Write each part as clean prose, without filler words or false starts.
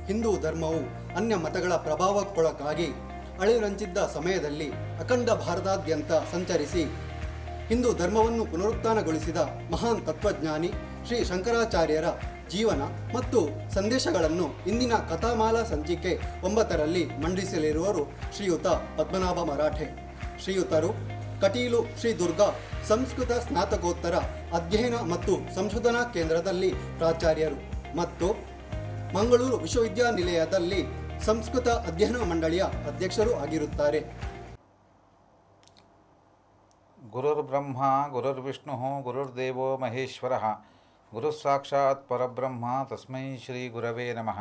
ಹಿಂದೂ ಧರ್ಮವು ಅನ್ಯ ಮತಗಳ ಪ್ರಭಾವಕ್ಕೊಳಗಾಗಿ ಅಳಿರಂಚಿದ್ದ ಸಮಯದಲ್ಲಿ ಅಖಂಡ ಭಾರತಾದ್ಯಂತ ಸಂಚರಿಸಿ ಹಿಂದೂ ಧರ್ಮವನ್ನು ಪುನರುತ್ಥಾನಗೊಳಿಸಿದ ಮಹಾನ್ ತತ್ವಜ್ಞಾನಿ ಶ್ರೀ ಶಂಕರಾಚಾರ್ಯರ ಜೀವನ ಮತ್ತು ಸಂದೇಶಗಳನ್ನು ಇಂದಿನ ಕಥಾಮಾಲಾ ಸಂಚಿಕೆ 9ರಲ್ಲಿ ಮಂಡಿಸಲಿರುವರು ಶ್ರೀಯುತ ಪದ್ಮನಾಭ ಮರಾಠೆ. ಶ್ರೀಯುತರು ಕಟೀಲು ಶ್ರೀ ದುರ್ಗಾ ಸಂಸ್ಕೃತ ಸ್ನಾತಕೋತ್ತರ ಅಧ್ಯಯನ ಮತ್ತು ಸಂಶೋಧನಾ ಕೇಂದ್ರದಲ್ಲಿ ಪ್ರಾಚಾರ್ಯರು ಮತ್ತು ಮಂಗಳೂರು ವಿಶ್ವವಿದ್ಯಾನಿಲಯದಲ್ಲಿ ಸಂಸ್ಕೃತ ಅಧ್ಯಯನ ಮಂಡಳಿಯ ಅಧ್ಯಕ್ಷರೂ ಆಗಿರುತ್ತಾರೆ. ಗುರುರ್ಬ್ರಹ್ಮ ಗುರುರ್ವಿಷ್ಣು ಗುರುರ್ದೇವೋ ಮಹೇಶ್ವರ ಗುರುಸಾಕ್ಷಾತ್ ಪರಬ್ರಹ್ಮ ತಸ್ಮೈ ಶ್ರೀ ಗುರವೇ ನಮಃ.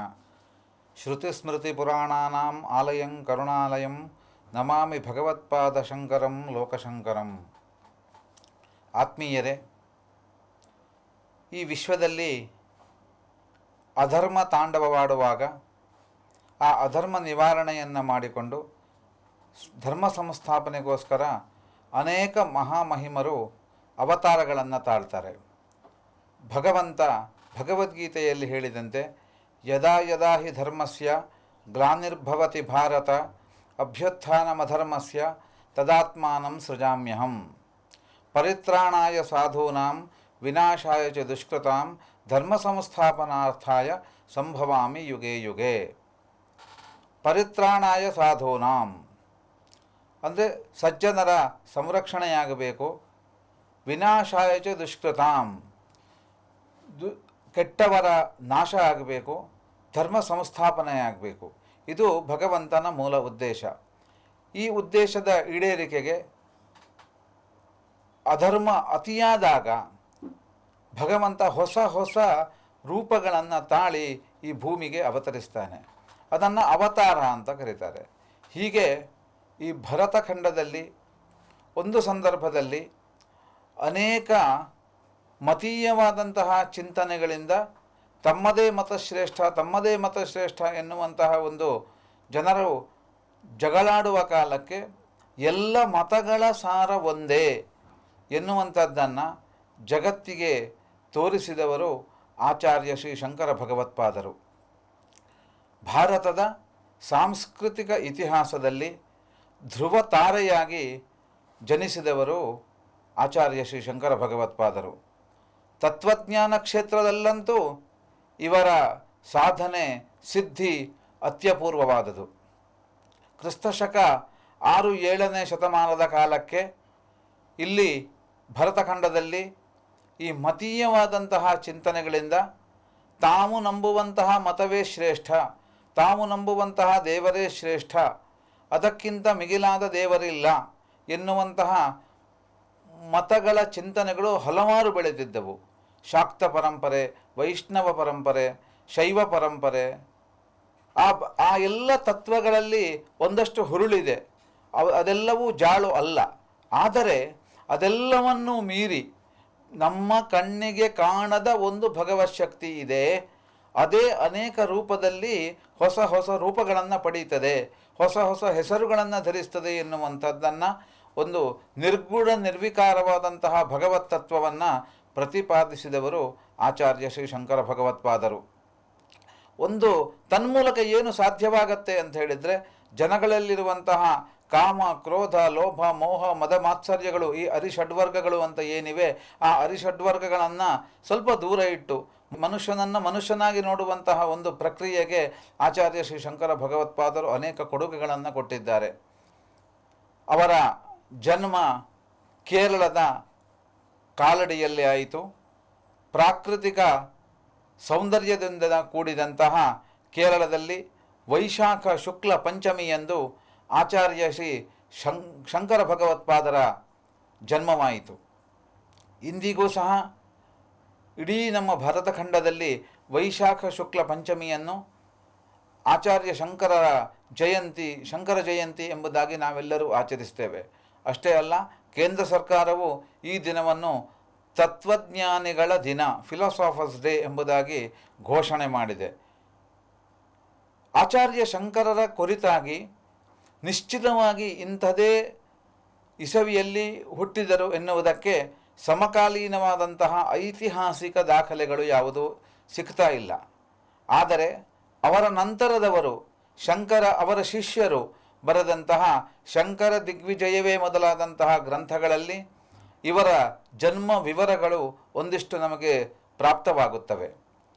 ಶ್ರುತಿಸ್ಮೃತಿಪುರಾಣಾನಾಂ ಆಲಯಂ ಕರುಣಾಲಯಂ ನಮಾಮಿ ಭಗವತ್ಪಾದಶಂಕರಂ ಲೋಕಶಂಕರಂ. ಆತ್ಮೀಯರೇ, ಈ ವಿಶ್ವದಲ್ಲಿ ಅಧರ್ಮ ತಾಂಡವವಾಡುವಾಗ ಆ ಅಧರ್ಮ ನಿವಾರಣೆಯನ್ನು ಮಾಡಿಕೊಂಡು ಧರ್ಮ ಸಂಸ್ಥಾಪನೆಗೋಸ್ಕರ ಅನೇಕ ಮಹಾಮಹಿಮರು ಅವತಾರಗಳನ್ನು ತಾಳ್ತಾರೆ. ಭಗವಂತ ಭಗವದ್ಗೀತೆಯಲ್ಲಿ ಹೇಳಿದಂತೆ ಯದಾ ಯದಾ ಹಿ ಧರ್ಮಸ್ಯ ಗ್ಲಾನಿರ್ಭವತಿ ಭಾರತ ಅಭ್ಯುತ್ಥಾನಮಧರ್ಮಸ್ಯ ತದಾತ್ಮಾನಂ ಸೃಜಾಮ್ಯಹಂ ಪರಿತ್ರಾಣಾಯ ಸಾಧೂನಾಂ ವಿನಾಶಾಯ ಚ ದುಷ್ಕೃತಾಂ ಧರ್ಮ ಸಂಸ್ಥಾಪನಾರ್ಥಾಯ ಸಂಭವಾಮಿ ಯುಗೆ ಯುಗೆ. ಪರಿತ್ರಾಣಾಯ ಸಾಧೂನಾಂ ಅಂದರೆ ಸಜ್ಜನರ ಸಂರಕ್ಷಣೆಯಾಗಬೇಕು. ವಿನಾಶಾಯ ಚ ದುಷ್ಕೃತಾಂ ಕೆಟ್ಟವರ ನಾಶ ಆಗಬೇಕು. ಧರ್ಮ ಸಂಸ್ಥಾಪನೆಯಾಗಬೇಕು. ಇದು ಭಗವಂತನ ಮೂಲ ಉದ್ದೇಶ. ಈ ಉದ್ದೇಶದ ಈಡೇರಿಕೆಗೆ ಅಧರ್ಮ ಅತಿಯಾದಾಗ ಭಗವಂತ ಹೊಸ ಹೊಸ ರೂಪಗಳನ್ನು ತಾಳಿ ಈ ಭೂಮಿಗೆ ಅವತರಿಸ್ತಾನೆ. ಅದನ್ನು ಅವತಾರ ಅಂತ ಕರೀತಾರೆ. ಹೀಗೆ ಈ ಭರತಖಂಡದಲ್ಲಿ ಒಂದು ಸಂದರ್ಭದಲ್ಲಿ ಅನೇಕ ಮತೀಯವಾದಂತಹ ಚಿಂತನೆಗಳಿಂದ ತಮ್ಮದೇ ಮತಶ್ರೇಷ್ಠ ಎನ್ನುವಂತಹ ಒಂದು ಜನರು ಜಗಳಾಡುವ ಕಾಲಕ್ಕೆ ಎಲ್ಲ ಮತಗಳ ಸಾರ ಒಂದೇ ಎನ್ನುವಂಥದ್ದನ್ನು ಜಗತ್ತಿಗೆ ತೋರಿಸಿದವರು ಆಚಾರ್ಯ ಶ್ರೀ ಶಂಕರ ಭಗವತ್ಪಾದರು. ಭಾರತದ ಸಾಂಸ್ಕೃತಿಕ ಇತಿಹಾಸದಲ್ಲಿ ಧ್ರುವ ತಾರೆಯಾಗಿ ಜನಿಸಿದವರು ಆಚಾರ್ಯ ಶ್ರೀ ಶಂಕರ ಭಗವತ್ಪಾದರು. ತತ್ವಜ್ಞಾನ ಕ್ಷೇತ್ರದಲ್ಲಂತೂ ಇವರ ಸಾಧನೆ ಸಿದ್ಧಿ ಅತ್ಯಪೂರ್ವವಾದುದು. ಕ್ರಿಸ್ತಶಕ 6-7ನೇ ಶತಮಾನದ ಕಾಲಕ್ಕೆ ಇಲ್ಲಿ ಭರತಖಂಡದಲ್ಲಿ ಈ ಮತೀಯವಾದಂತಹ ಚಿಂತನೆಗಳಿಂದ ತಾವು ನಂಬುವಂತಹ ಮತವೇ ಶ್ರೇಷ್ಠ, ತಾವು ನಂಬುವಂತಹ ದೇವರೇ ಶ್ರೇಷ್ಠ, ಅದಕ್ಕಿಂತ ಮಿಗಿಲಾದ ದೇವರಿಲ್ಲ ಎನ್ನುವಂತಹ ಮತಗಳ ಚಿಂತನೆಗಳು ಹಲವಾರು ಬೆಳೆದಿದ್ದವು. ಶಾಕ್ತ ಪರಂಪರೆ, ವೈಷ್ಣವ ಪರಂಪರೆ, ಶೈವ ಪರಂಪರೆ, ಆ ಎಲ್ಲ ತತ್ವಗಳಲ್ಲಿ ಒಂದಷ್ಟು ಹುರುಳಿದೆ. ಅದೆಲ್ಲವೂ ಜಾಳು ಅಲ್ಲ. ಆದರೆ ಅದೆಲ್ಲವನ್ನೂ ಮೀರಿ ನಮ್ಮ ಕಣ್ಣಿಗೆ ಕಾಣದ ಒಂದು ಭಗವಶಕ್ತಿ ಇದೆ. ಅದೇ ಅನೇಕ ರೂಪದಲ್ಲಿ ಹೊಸ ಹೊಸ ರೂಪಗಳನ್ನು ಪಡೀತದೆ, ಹೊಸ ಹೊಸ ಹೆಸರುಗಳನ್ನು ಧರಿಸ್ತದೆ ಎನ್ನುವಂಥದ್ದನ್ನು ಒಂದು ನಿರ್ಗುಣ ನಿರ್ವಿಕಾರವಾದಂತಹ ಭಗವತ್ ತತ್ವವನ್ನು ಪ್ರತಿಪಾದಿಸಿದವರು ಆಚಾರ್ಯ ಶ್ರೀ ಶಂಕರ ಭಗವತ್ಪಾದರು. ಒಂದು ತನ್ಮೂಲಕ ಏನು ಸಾಧ್ಯವಾಗತ್ತೆ ಅಂತ ಹೇಳಿದರೆ, ಜನಗಳಲ್ಲಿರುವಂತಹ ಕಾಮ, ಕ್ರೋಧ, ಲೋಭ, ಮೋಹ, ಮದ, ಮಾತ್ಸರ್ಯಗಳು, ಈ ಅರಿಷಡ್ವರ್ಗಗಳು ಅಂತ ಏನಿವೆ, ಆ ಅರಿಷಡ್ವರ್ಗಗಳನ್ನು ಸ್ವಲ್ಪ ದೂರ ಇಟ್ಟು ಮನುಷ್ಯನನ್ನು ಮನುಷ್ಯನಾಗಿ ನೋಡುವಂತಹ ಒಂದು ಪ್ರಕ್ರಿಯೆಗೆ ಆಚಾರ್ಯ ಶ್ರೀ ಶಂಕರ ಭಗವತ್ಪಾದರು ಅನೇಕ ಕೊಡುಗೆಗಳನ್ನು ಕೊಟ್ಟಿದ್ದಾರೆ. ಅವರ ಜನ್ಮ ಕೇರಳದ ಕಾಲಡಿಯಲ್ಲಿ ಆಯಿತು. ಪ್ರಾಕೃತಿಕ ಸೌಂದರ್ಯದಿಂದ ಕೂಡಿದಂತಹ ಕೇರಳದಲ್ಲಿ ವೈಶಾಖ ಶುಕ್ಲ ಪಂಚಮಿಯಂದು ಆಚಾರ್ಯ ಶ್ರೀ ಶಂಕರ ಭಗವತ್ಪಾದರ ಜನ್ಮವಾಯಿತು. ಇಂದಿಗೂ ಸಹ ಇಡೀ ನಮ್ಮ ಭರತಖಂಡದಲ್ಲಿ ವೈಶಾಖ ಶುಕ್ಲ ಪಂಚಮಿಯನ್ನು ಆಚಾರ್ಯ ಶಂಕರ ಜಯಂತಿ ಎಂಬುದಾಗಿ ನಾವೆಲ್ಲರೂ ಆಚರಿಸ್ತೇವೆ. ಅಷ್ಟೇ ಅಲ್ಲ, ಕೇಂದ್ರ ಸರ್ಕಾರವು ಈ ದಿನವನ್ನು ತತ್ವಜ್ಞಾನಿಗಳ ದಿನ, ಫಿಲಾಸಾಫರ್ಸ್ ಡೇ ಎಂಬುದಾಗಿ ಘೋಷಣೆ ಮಾಡಿದೆ. ಆಚಾರ್ಯ ಶಂಕರರ ಕುರಿತಾಗಿ ನಿಶ್ಚಿತವಾಗಿ ಇಂಥದೇ ಇಸವಿಯಲ್ಲಿ ಹುಟ್ಟಿದರು ಎನ್ನುವುದಕ್ಕೆ ಸಮಕಾಲೀನವಾದಂತಹ ಐತಿಹಾಸಿಕ ದಾಖಲೆಗಳು ಯಾವುದೂ ಸಿಗ್ತಾ ಇಲ್ಲ. ಆದರೆ ಅವರ ನಂತರದವರು ಶಂಕರ ಅವರ ಶಿಷ್ಯರು ಬರೆದಂತಹ ಶಂಕರ ದಿಗ್ವಿಜಯವೇ ಮೊದಲಾದಂತಹ ಗ್ರಂಥಗಳಲ್ಲಿ ಇವರ ಜನ್ಮ ವಿವರಗಳು ಒಂದಿಷ್ಟು ನಮಗೆ ಪ್ರಾಪ್ತವಾಗುತ್ತವೆ.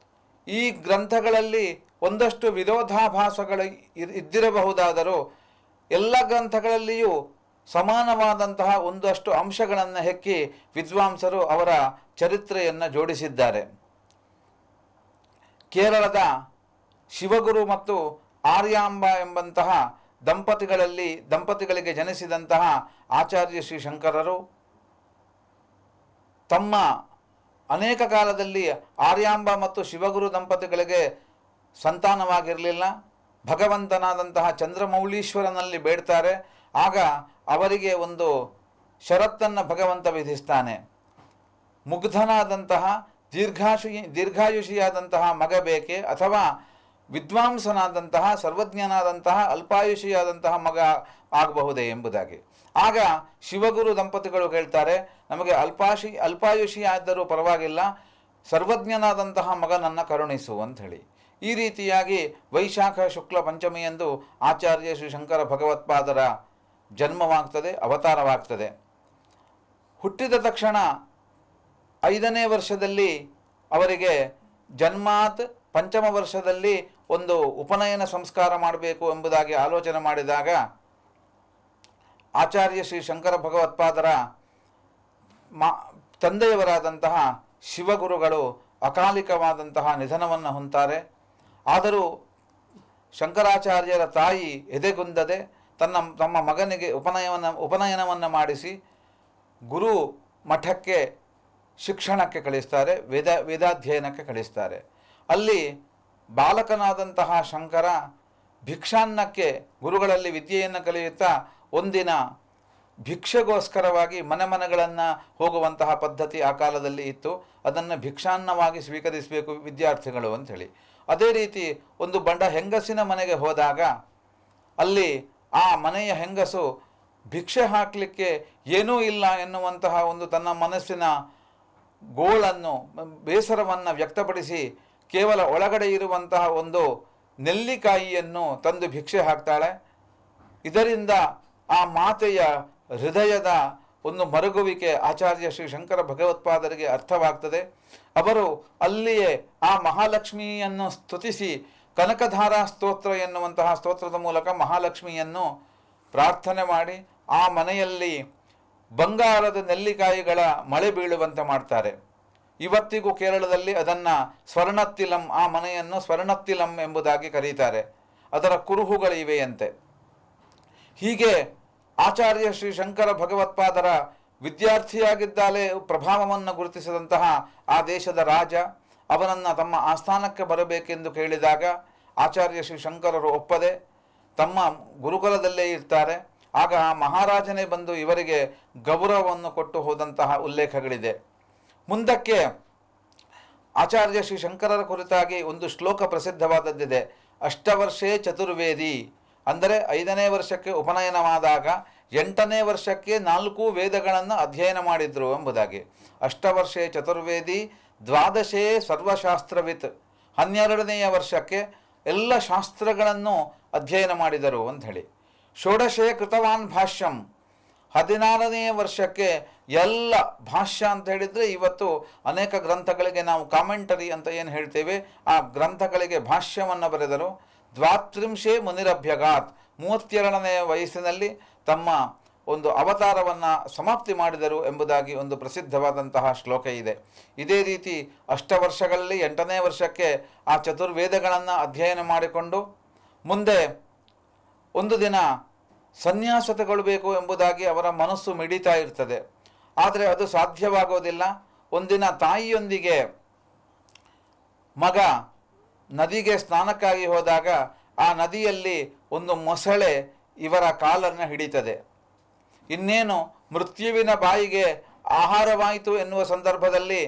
ಈ ಗ್ರಂಥಗಳಲ್ಲಿ ಒಂದಷ್ಟು ವಿರೋಧಾಭಾಸಗಳು ಇದ್ದಿರಬಹುದಾದರೂ ಎಲ್ಲ ಗ್ರಂಥಗಳಲ್ಲಿಯೂ ಸಮಾನವಾದಂತಹ ಒಂದಷ್ಟು ಅಂಶಗಳನ್ನು ಹೆಕ್ಕಿ ವಿದ್ವಾಂಸರು ಅವರ ಚರಿತ್ರೆಯನ್ನು ಜೋಡಿಸಿದ್ದಾರೆ. ಕೇರಳದ ಶಿವಗುರು ಮತ್ತು ಆರ್ಯಾಂಬ ಎಂಬಂತಹ ದಂಪತಿಗಳಿಗೆ ಜನಿಸಿದಂತಹ ಆಚಾರ್ಯ ಶ್ರೀ ಶಂಕರರು ತಮ್ಮ ಅನೇಕ ಕಾಲದಲ್ಲಿ ಆರ್ಯಾಂಬ ಮತ್ತು ಶಿವಗುರು ದಂಪತಿಗಳಿಗೆ ಸಂತಾನವಾಗಿರಲಿಲ್ಲ. ಭಗವಂತನಾದಂತಹ ಚಂದ್ರಮೌಳೀಶ್ವರನಲ್ಲಿ ಬೇಡ್ತಾರೆ. ಆಗ ಅವರಿಗೆ ಒಂದು ಷರತ್ತನ್ನು ಭಗವಂತ ವಿಧಿಸ್ತಾನೆ. ಮುಗ್ಧನಾದಂತಹ ದೀರ್ಘಾಯುಷಿಯಾದಂತಹ ಮಗ ಬೇಕೆ, ಅಥವಾ ವಿದ್ವಾಂಸನಾದಂತಹ ಸರ್ವಜ್ಞನಾದಂತಹ ಅಲ್ಪಾಯುಷಿಯಾದಂತಹ ಮಗ ಆಗಬಹುದೇ ಎಂಬುದಾಗಿ. ಆಗ ಶಿವಗುರು ದಂಪತಿಗಳು ಹೇಳ್ತಾರೆ, ನಮಗೆ ಅಲ್ಪಾಯುಷಿಯಾದರೂ ಪರವಾಗಿಲ್ಲ, ಸರ್ವಜ್ಞನಾದಂತಹ ಮಗನನ್ನು ಕರುಣಿಸು ಅಂಥೇಳಿ. ಈ ರೀತಿಯಾಗಿ ವೈಶಾಖ ಶುಕ್ಲ ಪಂಚಮಿಯಂದು ಆಚಾರ್ಯ ಶ್ರೀ ಶಂಕರ ಭಗವತ್ಪಾದರ ಜನ್ಮವಾಗ್ತದೆ, ಅವತಾರವಾಗ್ತದೆ. ಹುಟ್ಟಿದ ತಕ್ಷಣ 5ನೇ ವರ್ಷದಲ್ಲಿ ಅವರಿಗೆ ಜನ್ಮಾತ್ ಪಂಚಮ ವರ್ಷದಲ್ಲಿ ಒಂದು ಉಪನಯನ ಸಂಸ್ಕಾರ ಮಾಡಬೇಕು ಎಂಬುದಾಗಿ ಆಲೋಚನೆ ಮಾಡಿದಾಗ ಆಚಾರ್ಯ ಶ್ರೀ ಶಂಕರ ಭಗವತ್ಪಾದರ ತಂದೆಯವರಾದಂತಹ ಶಿವಗುರುಗಳು ಅಕಾಲಿಕವಾದಂತಹ ನಿಧನವನ್ನು ಹೊಂತಾರೆ. ಆದರೂ ಶಂಕರಾಚಾರ್ಯರ ತಾಯಿ ಎದೆಗುಂದದೆ ತಮ್ಮ ಮಗನಿಗೆ ಉಪನಯನವನ್ನು ಮಾಡಿಸಿ ಗುರು ಮಠಕ್ಕೆ ಶಿಕ್ಷಣಕ್ಕೆ ಕಳಿಸ್ತಾರೆ, ವೇದಾಧ್ಯಯನಕ್ಕೆ ಕಳಿಸ್ತಾರೆ. ಅಲ್ಲಿ ಬಾಲಕನಾದಂತಹ ಶಂಕರ ಭಿಕ್ಷಾನ್ನಕ್ಕೆ ಗುರುಗಳಲ್ಲಿ ವಿದ್ಯೆಯನ್ನು ಕಲಿಯುತ್ತಾ ಒಂದಿನ ಭಿಕ್ಷೆಗೋಸ್ಕರವಾಗಿ ಮನೆಗಳನ್ನು ಹೋಗುವಂತಹ ಪದ್ಧತಿ ಆ ಕಾಲದಲ್ಲಿ ಇತ್ತು. ಅದನ್ನು ಭಿಕ್ಷಾನ್ನವಾಗಿ ಸ್ವೀಕರಿಸಬೇಕು ವಿದ್ಯಾರ್ಥಿಗಳು ಅಂಥೇಳಿ. ಅದೇ ರೀತಿ ಒಂದು ಬಂಡ ಹೆಂಗಸಿನ ಮನೆಗೆ ಹೋದಾಗ ಅಲ್ಲಿ ಆ ಮನೆಯ ಹೆಂಗಸು ಭಿಕ್ಷೆ ಹಾಕಲಿಕ್ಕೆ ಏನೂ ಇಲ್ಲ ಎನ್ನುವಂತಹ ಒಂದು ತನ್ನ ಮನಸ್ಸಿನ ಗೋಳನ್ನು, ಬೇಸರವನ್ನು ವ್ಯಕ್ತಪಡಿಸಿ ಕೇವಲ ಒಳಗಡೆ ಇರುವಂತಹ ಒಂದು ನೆಲ್ಲಿಕಾಯಿಯನ್ನು ತಂದು ಭಿಕ್ಷೆ ಹಾಕ್ತಾಳೆ. ಇದರಿಂದ ಆ ಮಾತೆಯ ಹೃದಯದ ಒಂದು ಮರುಗುವಿಕೆ ಆಚಾರ್ಯ ಶ್ರೀ ಶಂಕರ ಭಗವತ್ಪಾದರಿಗೆ ಅರ್ಥವಾಗ್ತದೆ. ಅವರು ಅಲ್ಲಿಯೇ ಆ ಮಹಾಲಕ್ಷ್ಮಿಯನ್ನು ಸ್ತುತಿಸಿ ಕನಕಧಾರಾ ಸ್ತೋತ್ರ ಎನ್ನುವಂತಹ ಸ್ತೋತ್ರದ ಮೂಲಕ ಮಹಾಲಕ್ಷ್ಮಿಯನ್ನು ಪ್ರಾರ್ಥನೆ ಮಾಡಿ ಆ ಮನೆಯಲ್ಲಿ ಬಂಗಾರದ ನೆಲ್ಲಿಕಾಯಿಗಳ ಮಳೆ ಬೀಳುವಂತೆ ಮಾಡ್ತಾರೆ. ಇವತ್ತಿಗೂ ಕೇರಳದಲ್ಲಿ ಅದನ್ನು ಸ್ವರ್ಣತ್ತಿಲಂ, ಆ ಮನೆಯನ್ನು ಸ್ವರ್ಣತ್ತಿಲಂ ಎಂಬುದಾಗಿ ಕರೀತಾರೆ. ಅದರ ಕುರುಹುಗಳಿವೆಯಂತೆ. ಹೀಗೆ ಆಚಾರ್ಯ ಶ್ರೀ ಶಂಕರ ಭಗವತ್ಪಾದರ ವಿದ್ಯಾರ್ಥಿಯಾಗಿದ್ದಾಲೆ ಪ್ರಭಾವವನ್ನು ಗುರುತಿಸಿದಂತಹ ಆ ದೇಶದ ರಾಜ ಅವನನ್ನು ತಮ್ಮ ಆಸ್ಥಾನಕ್ಕೆ ಬರಬೇಕೆಂದು ಕೇಳಿದಾಗ ಆಚಾರ್ಯ ಶ್ರೀ ಶಂಕರರು ಒಪ್ಪದೆ ತಮ್ಮ ಗುರುಕುಲದಲ್ಲೇ ಇರ್ತಾರೆ. ಆಗ ಆ ಮಹಾರಾಜನೇ ಬಂದು ಇವರಿಗೆ ಗೌರವವನ್ನು ಕೊಟ್ಟು ಹೋದಂತಹ ಉಲ್ಲೇಖಗಳಿದೆ. ಮುಂದಕ್ಕೆ ಆಚಾರ್ಯ ಶ್ರೀ ಶಂಕರರ ಕುರಿತಾಗಿ ಒಂದು ಶ್ಲೋಕ ಪ್ರಸಿದ್ಧವಾದದ್ದಿದೆ. ಅಷ್ಟವರ್ಷೇ ಚತುರ್ವೇದಿ, ಅಂದರೆ 5ನೇ ವರ್ಷಕ್ಕೆ ಉಪನಯನವಾದಾಗ 8ನೇ ವರ್ಷಕ್ಕೆ 4 ವೇದಗಳನ್ನು ಅಧ್ಯಯನ ಮಾಡಿದ್ರು ಎಂಬುದಾಗಿ. ಅಷ್ಟವರ್ಷೇ ಚತುರ್ವೇದಿ, ದ್ವಾದಶೇ ಸರ್ವಶಾಸ್ತ್ರವಿತ್, 12ನೆಯ ವರ್ಷಕ್ಕೆ ಎಲ್ಲ ಶಾಸ್ತ್ರಗಳನ್ನು ಅಧ್ಯಯನ ಮಾಡಿದರು ಅಂಥೇಳಿ. ಷೋಡಶೇ ಕೃತವಾನ್ ಭಾಷ್ಯಂ, 16ನೇ ವರ್ಷಕ್ಕೆ ಎಲ್ಲ ಭಾಷ್ಯ ಅಂತ ಹೇಳಿದರೆ ಇವತ್ತು ಅನೇಕ ಗ್ರಂಥಗಳಿಗೆ ನಾವು ಕಾಮೆಂಟರಿ ಅಂತ ಏನು ಹೇಳ್ತೇವೆ, ಆ ಗ್ರಂಥಗಳಿಗೆ ಭಾಷ್ಯವನ್ನು ಬರೆದರು. ದ್ವಾತ್ರಿಂಶೇ ಮುನಿರಭ್ಯಗಾತ್, 32ನೇ ವಯಸ್ಸಿನಲ್ಲಿ ತಮ್ಮ ಒಂದು ಅವತಾರವನ್ನು ಸಮಾಪ್ತಿ ಮಾಡಿದರು ಎಂಬುದಾಗಿ ಒಂದು ಪ್ರಸಿದ್ಧವಾದಂತಹ ಶ್ಲೋಕ ಇದೆ. ಇದೇ ರೀತಿ ಅಷ್ಟವರ್ಷಗಳಲ್ಲಿ 8ನೇ ವರ್ಷಕ್ಕೆ ಆ ಚತುರ್ವೇದಗಳನ್ನು ಅಧ್ಯಯನ ಮಾಡಿಕೊಂಡು ಮುಂದೆ ಒಂದು ದಿನ ಸನ್ಯಾಸ ತಗೊಳ್ಬೇಕು ಎಂಬುದಾಗಿ ಅವರ ಮನಸ್ಸು ಮಿಡಿತಾ ಇರ್ತದೆ. ಆದರೆ ಅದು ಸಾಧ್ಯವಾಗೋದಿಲ್ಲ. ಒಂದಿನ ತಾಯಿಯೊಂದಿಗೆ ಮಗ ನದಿಗೆ ಸ್ನಾನಕ್ಕಾಗಿ ಹೋದಾಗ ಆ ನದಿಯಲ್ಲಿ ಒಂದು ಮೊಸಳೆ ಇವರ ಕಾಲನ್ನು ಹಿಡಿತದೆ. ಇನ್ನೇನು ಮೃತ್ಯುವಿನ ಬಾಯಿಗೆ ಆಹಾರವಾಯಿತು ಎನ್ನುವ ಸಂದರ್ಭದಲ್ಲಿ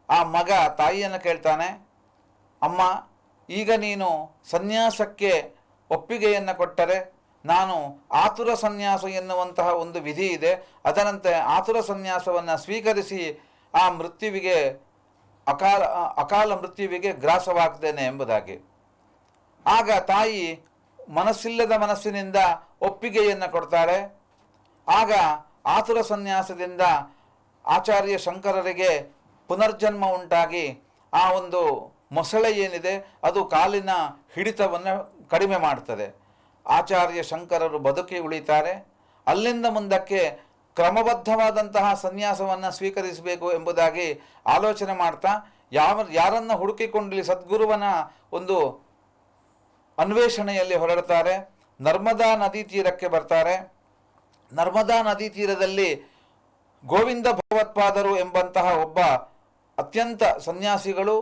ಆ ಮಗ ತಾಯಿಯನ್ನು ಕೇಳ್ತಾನೆ, ಅಮ್ಮ, ಈಗ ನೀನು ಸನ್ಯಾಸಕ್ಕೆ ಒಪ್ಪಿಗೆಯನ್ನು ಕೊಟ್ಟರೆ ನಾನು ಆತುರ ಸನ್ಯಾಸ ಎನ್ನುವಂತಹ ಒಂದು ವಿಧಿ ಇದೆ, ಅದರಂತೆ ಆತುರ ಸನ್ಯಾಸವನ್ನು ಸ್ವೀಕರಿಸಿ ಆ ಮೃತ್ಯುವಿಗೆ ಅಕಾಲ ಮೃತ್ಯುವಿಗೆ ಗ್ರಾಸವಾಗ್ತೇನೆ ಎಂಬುದಾಗಿ. ಆಗ ತಾಯಿ ಮನಸ್ಸಿಲ್ಲದ ಮನಸ್ಸಿನಿಂದ ಒಪ್ಪಿಗೆಯನ್ನು ಕೊಡ್ತಾಳೆ. ಆಗ ಆತುರ ಸನ್ಯಾಸದಿಂದ ಆಚಾರ್ಯ ಶಂಕರರಿಗೆ ಪುನರ್ಜನ್ಮ ಉಂಟಾಗಿ ಆ ಒಂದು ಮೊಸಳೆ ಏನಿದೆ ಅದು ಕಾಲಿನ ಹಿಡಿತವನ್ನು ಕಡಿಮೆ ಮಾಡ್ತದೆ. ಆಚಾರ್ಯ ಶಂಕರರು ಬದುಕಿ ಉಳಿತಾರೆ. ಅಲ್ಲಿಂದ ಮುಂದಕ್ಕೆ ಕ್ರಮಬದ್ಧವಾದಂತಹ ಸನ್ಯಾಸವನ್ನು ಸ್ವೀಕರಿಸಬೇಕು ಎಂಬುದಾಗಿ ಆಲೋಚನೆ ಮಾಡ್ತಾ ಯಾರನ್ನು ಹುಡುಕಿಕೊಂಡು ಸದ್ಗುರುವನ ಒಂದು ಅನ್ವೇಷಣೆಯಲ್ಲಿ ಹೊರಡ್ತಾರೆ. ನರ್ಮದಾ ನದಿ ತೀರಕ್ಕೆ ಬರ್ತಾರೆ. ನರ್ಮದಾ ನದಿ ತೀರದಲ್ಲಿ ಗೋವಿಂದ ಭಗವತ್ಪಾದರು ಎಂಬಂತಹ ಒಬ್ಬ ಅತ್ಯಂತ ಸನ್ಯಾಸಿಗಳು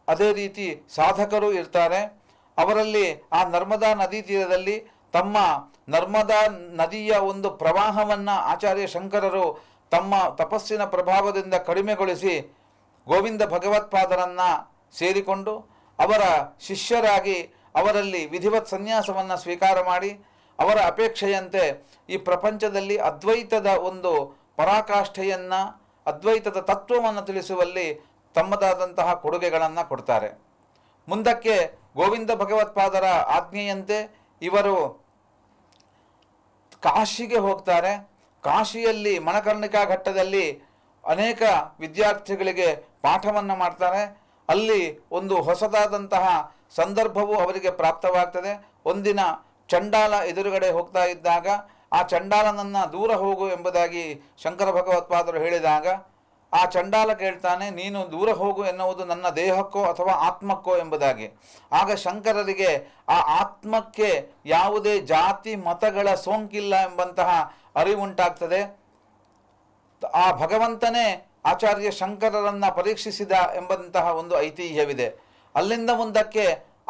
ಅದೇ ರೀತಿ ಸಾಧಕರು ಇರ್ತಾರೆ. ಅವರಲ್ಲಿ ಆ ನರ್ಮದಾ ನದಿ ತೀರದಲ್ಲಿ ತಮ್ಮ ನರ್ಮದಾ ನದಿಯ ಒಂದು ಪ್ರವಾಹವನ್ನು ಆಚಾರ್ಯ ಶಂಕರರು ತಮ್ಮ ತಪಸ್ಸಿನ ಪ್ರಭಾವದಿಂದ ಕಡಿಮೆಗೊಳಿಸಿ ಗೋವಿಂದ ಭಗವತ್ಪಾದರನ್ನು ಸೇರಿಕೊಂಡು ಅವರ ಶಿಷ್ಯರಾಗಿ ಅವರಲ್ಲಿ ವಿಧಿವತ್ ಸನ್ಯಾಸವನ್ನು ಸ್ವೀಕಾರ ಮಾಡಿ ಅವರ ಅಪೇಕ್ಷೆಯಂತೆ ಈ ಪ್ರಪಂಚದಲ್ಲಿ ಅದ್ವೈತದ ಒಂದು ಪರಾಕಾಷ್ಠೆಯನ್ನು ಅದ್ವೈತದ ತತ್ವವನ್ನು ತಿಳಿಸುವಲ್ಲಿ ತಮ್ಮದಾದಂತಹ ಕೊಡುಗೆಗಳನ್ನು ಕೊಡ್ತಾರೆ. ಮುಂದಕ್ಕೆ ಗೋವಿಂದ ಭಗವತ್ಪಾದರ ಆಜ್ಞೆಯಂತೆ ಇವರು ಕಾಶಿಗೆ ಹೋಗ್ತಾರೆ. ಕಾಶಿಯಲ್ಲಿ ಮಣಕರ್ಣಿಕಾ ಘಟ್ಟದಲ್ಲಿ ಅನೇಕ ವಿದ್ಯಾರ್ಥಿಗಳಿಗೆ ಪಾಠವನ್ನು ಮಾಡ್ತಾರೆ. ಅಲ್ಲಿ ಒಂದು ಹೊಸದಾದಂತಹ ಸಂದರ್ಭವು ಅವರಿಗೆ ಪ್ರಾಪ್ತವಾಗ್ತದೆ. ಒಂದಿನ ಚಂಡಾಲ ಎದುರುಗಡೆ ಹೋಗ್ತಾ ಇದ್ದಾಗ ಆ ಚಂಡಾಲನನ್ನು ದೂರ ಹೋಗು ಎಂಬುದಾಗಿ ಶಂಕರ ಭಗವತ್ಪಾದರು ಹೇಳಿದಾಗ ಆ ಚಂಡಾಲ ಕೇಳ್ತಾನೆ, ನೀನು ದೂರ ಹೋಗು ಎನ್ನುವುದು ನನ್ನ ದೇಹಕ್ಕೋ ಅಥವಾ ಆತ್ಮಕ್ಕೋ ಎಂಬುದಾಗಿ. ಆಗ ಶಂಕರರಿಗೆ ಆ ಆತ್ಮಕ್ಕೆ ಯಾವುದೇ ಜಾತಿ ಮತಗಳ ಸೋಂಕಿಲ್ಲ ಎಂಬಂತಹ ಅರಿವುಂಟಾಗ್ತದೆ. ಆ ಭಗವಂತನೇ ಆಚಾರ್ಯ ಶಂಕರರನ್ನು ಪರೀಕ್ಷಿಸಿದ ಎಂಬಂತಹ ಒಂದು ಐತಿಹ್ಯವಿದೆ. ಅಲ್ಲಿಂದ ಮುಂದಕ್ಕೆ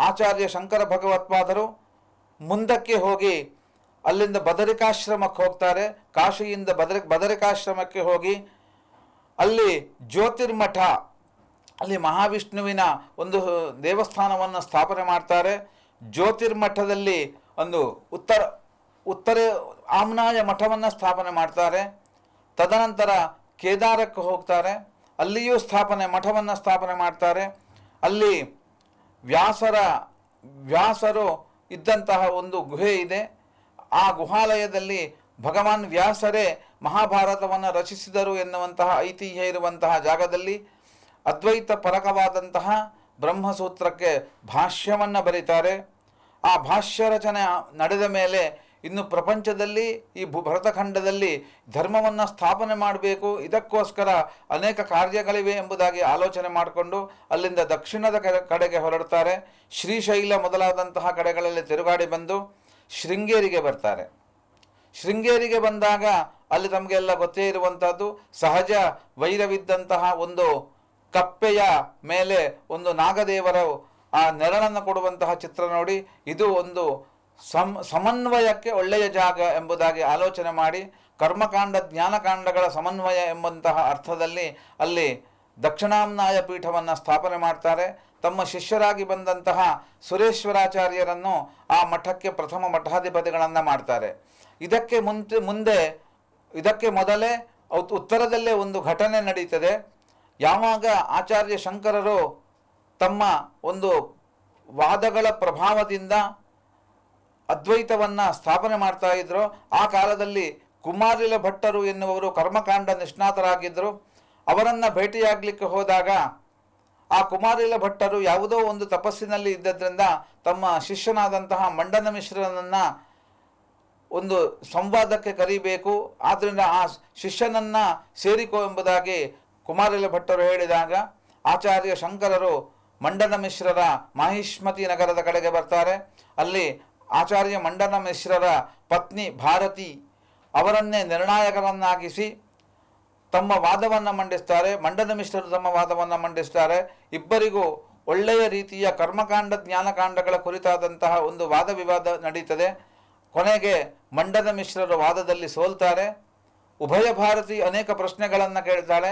ಆಚಾರ್ಯ ಶಂಕರ ಭಗವತ್ಪಾದರು ಮುಂದಕ್ಕೆ ಹೋಗಿ ಅಲ್ಲಿಂದ ಬದರಿಕಾಶ್ರಮಕ್ಕೆ ಹೋಗ್ತಾರೆ. ಕಾಶಿಯಿಂದ ಬದರಿಕಾಶ್ರಮಕ್ಕೆ ಹೋಗಿ ಅಲ್ಲಿ ಜ್ಯೋತಿರ್ಮಠ, ಅಲ್ಲಿ ಮಹಾವಿಷ್ಣುವಿನ ಒಂದು ದೇವಸ್ಥಾನವನ್ನು ಸ್ಥಾಪನೆ ಮಾಡ್ತಾರೆ. ಜ್ಯೋತಿರ್ಮಠದಲ್ಲಿ ಒಂದು ಉತ್ತರ ಆಮ್ನಾಯ ಮಠವನ್ನು ಸ್ಥಾಪನೆ ಮಾಡ್ತಾರೆ. ತದನಂತರ ಕೇದಾರಕ್ಕೆ ಹೋಗ್ತಾರೆ. ಅಲ್ಲಿಯೂ ಮಠವನ್ನು ಸ್ಥಾಪನೆ ಮಾಡ್ತಾರೆ. ಅಲ್ಲಿ ವ್ಯಾಸರು ಇದ್ದಂತಹ ಒಂದು ಗುಹೆ ಇದೆ. ಆ ಗುಹಾಲಯದಲ್ಲಿ ಭಗವಾನ್ ವ್ಯಾಸರೇ ಮಹಾಭಾರತವನ್ನು ರಚಿಸಿದರು ಎನ್ನುವಂತಹ ಐತಿಹ್ಯ ಇರುವಂತಹ ಜಾಗದಲ್ಲಿ ಅದ್ವೈತ ಪರಕವಾದಂತಹ ಬ್ರಹ್ಮಸೂತ್ರಕ್ಕೆ ಭಾಷ್ಯವನ್ನು ಬರೀತಾರೆ. ಆ ಭಾಷ್ಯ ರಚನೆ ನಡೆದ ಮೇಲೆ ಇನ್ನು ಪ್ರಪಂಚದಲ್ಲಿ ಈ ಭರತಖಂಡದಲ್ಲಿ ಧರ್ಮವನ್ನು ಸ್ಥಾಪನೆ ಮಾಡಬೇಕು, ಇದಕ್ಕೋಸ್ಕರ ಅನೇಕ ಕಾರ್ಯಗಳಿವೆ ಎಂಬುದಾಗಿ ಆಲೋಚನೆ ಮಾಡಿಕೊಂಡು ಅಲ್ಲಿಂದ ದಕ್ಷಿಣದ ಕಡೆಗೆ ಹೊರಡ್ತಾರೆ. ಶ್ರೀಶೈಲ ಮೊದಲಾದಂತಹ ಕಡೆಗಳಲ್ಲಿ ತಿರುಗಾಡಿ ಬಂದು ಶೃಂಗೇರಿಗೆ ಬರ್ತಾರೆ. ಶೃಂಗೇರಿಗೆ ಬಂದಾಗ ಅಲ್ಲಿ ತಮಗೆಲ್ಲ ಗೊತ್ತೇ ಇರುವಂಥದ್ದು ಸಹಜ ವೈರವಿದ್ದಂತಹ ಒಂದು ಕಪ್ಪೆಯ ಮೇಲೆ ಒಂದು ನಾಗದೇವರು ಆ ನೆರಳನ್ನು ಕೊಡುವಂತಹ ಚಿತ್ರ ನೋಡಿ ಇದು ಒಂದು ಸಮನ್ವಯಕ್ಕೆ ಒಳ್ಳೆಯ ಜಾಗ ಎಂಬುದಾಗಿ ಆಲೋಚನೆ ಮಾಡಿ ಕರ್ಮಕಾಂಡ ಜ್ಞಾನಕಾಂಡಗಳ ಸಮನ್ವಯ ಎಂಬಂತಹ ಅರ್ಥದಲ್ಲಿ ಅಲ್ಲಿ ದಕ್ಷಿಣಾಮ್ನಾಯ ಪೀಠವನ್ನು ಸ್ಥಾಪನೆ ಮಾಡ್ತಾರೆ. ತಮ್ಮ ಶಿಷ್ಯರಾಗಿ ಬಂದಂತಹ ಸುರೇಶ್ವರಾಚಾರ್ಯರನ್ನು ಆ ಮಠಕ್ಕೆ ಪ್ರಥಮ ಮಠಾಧಿಪತಿಗಳನ್ನು ಮಾಡ್ತಾರೆ. ಇದಕ್ಕೆ ಮೊದಲೇ ಉತ್ತರದಲ್ಲೇ ಒಂದು ಘಟನೆ ನಡೀತದೆ. ಯಾವಾಗ ಆಚಾರ್ಯ ಶಂಕರರು ತಮ್ಮ ಒಂದು ವಾದಗಳ ಪ್ರಭಾವದಿಂದ ಅದ್ವೈತವನ್ನು ಸ್ಥಾಪನೆ ಮಾಡ್ತಾ ಇದ್ರು, ಆ ಕಾಲದಲ್ಲಿ ಕುಮಾರಿಲ ಭಟ್ಟರು ಎನ್ನುವರು ಕರ್ಮಕಾಂಡ ನಿಷ್ಣಾತರಾಗಿದ್ದರು. ಅವರನ್ನು ಭೇಟಿಯಾಗಲಿಕ್ಕೆ ಹೋದಾಗ ಆ ಕುಮಾರಿಲ ಭಟ್ಟರು ಯಾವುದೋ ಒಂದು ತಪಸ್ಸಿನಲ್ಲಿ ಇದ್ದದ್ರಿಂದ ತಮ್ಮ ಶಿಷ್ಯನಾದಂತಹ ಮಂಡನ ಮಿಶ್ರನನ್ನು ಒಂದು ಸಂವಾದಕ್ಕೆ ಕರೀಬೇಕು, ಆದ್ದರಿಂದ ಆ ಶಿಷ್ಯನನ್ನು ಸೇರಿಕೋ ಎಂಬುದಾಗಿ ಕುಮಾರಿಲ ಭಟ್ಟರು ಹೇಳಿದಾಗ ಆಚಾರ್ಯ ಶಂಕರರು ಮಂಡನ ಮಿಶ್ರರ ಮಾಹಿಷ್ಮತಿ ನಗರದ ಕಡೆಗೆ ಬರ್ತಾರೆ. ಅಲ್ಲಿ ಆಚಾರ್ಯ ಮಂಡನ ಮಿಶ್ರರ ಪತ್ನಿ ಭಾರತಿ ಅವರನ್ನೇ ನಿರ್ಣಾಯಕರನ್ನಾಗಿಸಿ ತಮ್ಮ ವಾದವನ್ನು ಮಂಡಿಸ್ತಾರೆ. ಮಂಡನ ಮಿಶ್ರರು ತಮ್ಮ ವಾದವನ್ನು ಮಂಡಿಸ್ತಾರೆ. ಇಬ್ಬರಿಗೂ ಒಳ್ಳೆಯ ರೀತಿಯ ಕರ್ಮಕಾಂಡ ಜ್ಞಾನಕಾಂಡಗಳ ಕುರಿತಾದಂತಹ ಒಂದು ವಾದ ವಿವಾದ ನಡೀತದೆ. ಕೊನೆಗೆ ಮಂಡನ ಮಿಶ್ರರು ವಾದದಲ್ಲಿ ಸೋಲ್ತಾರೆ. ಉಭಯ ಭಾರತಿ ಅನೇಕ ಪ್ರಶ್ನೆಗಳನ್ನು ಕೇಳ್ತಾಳೆ.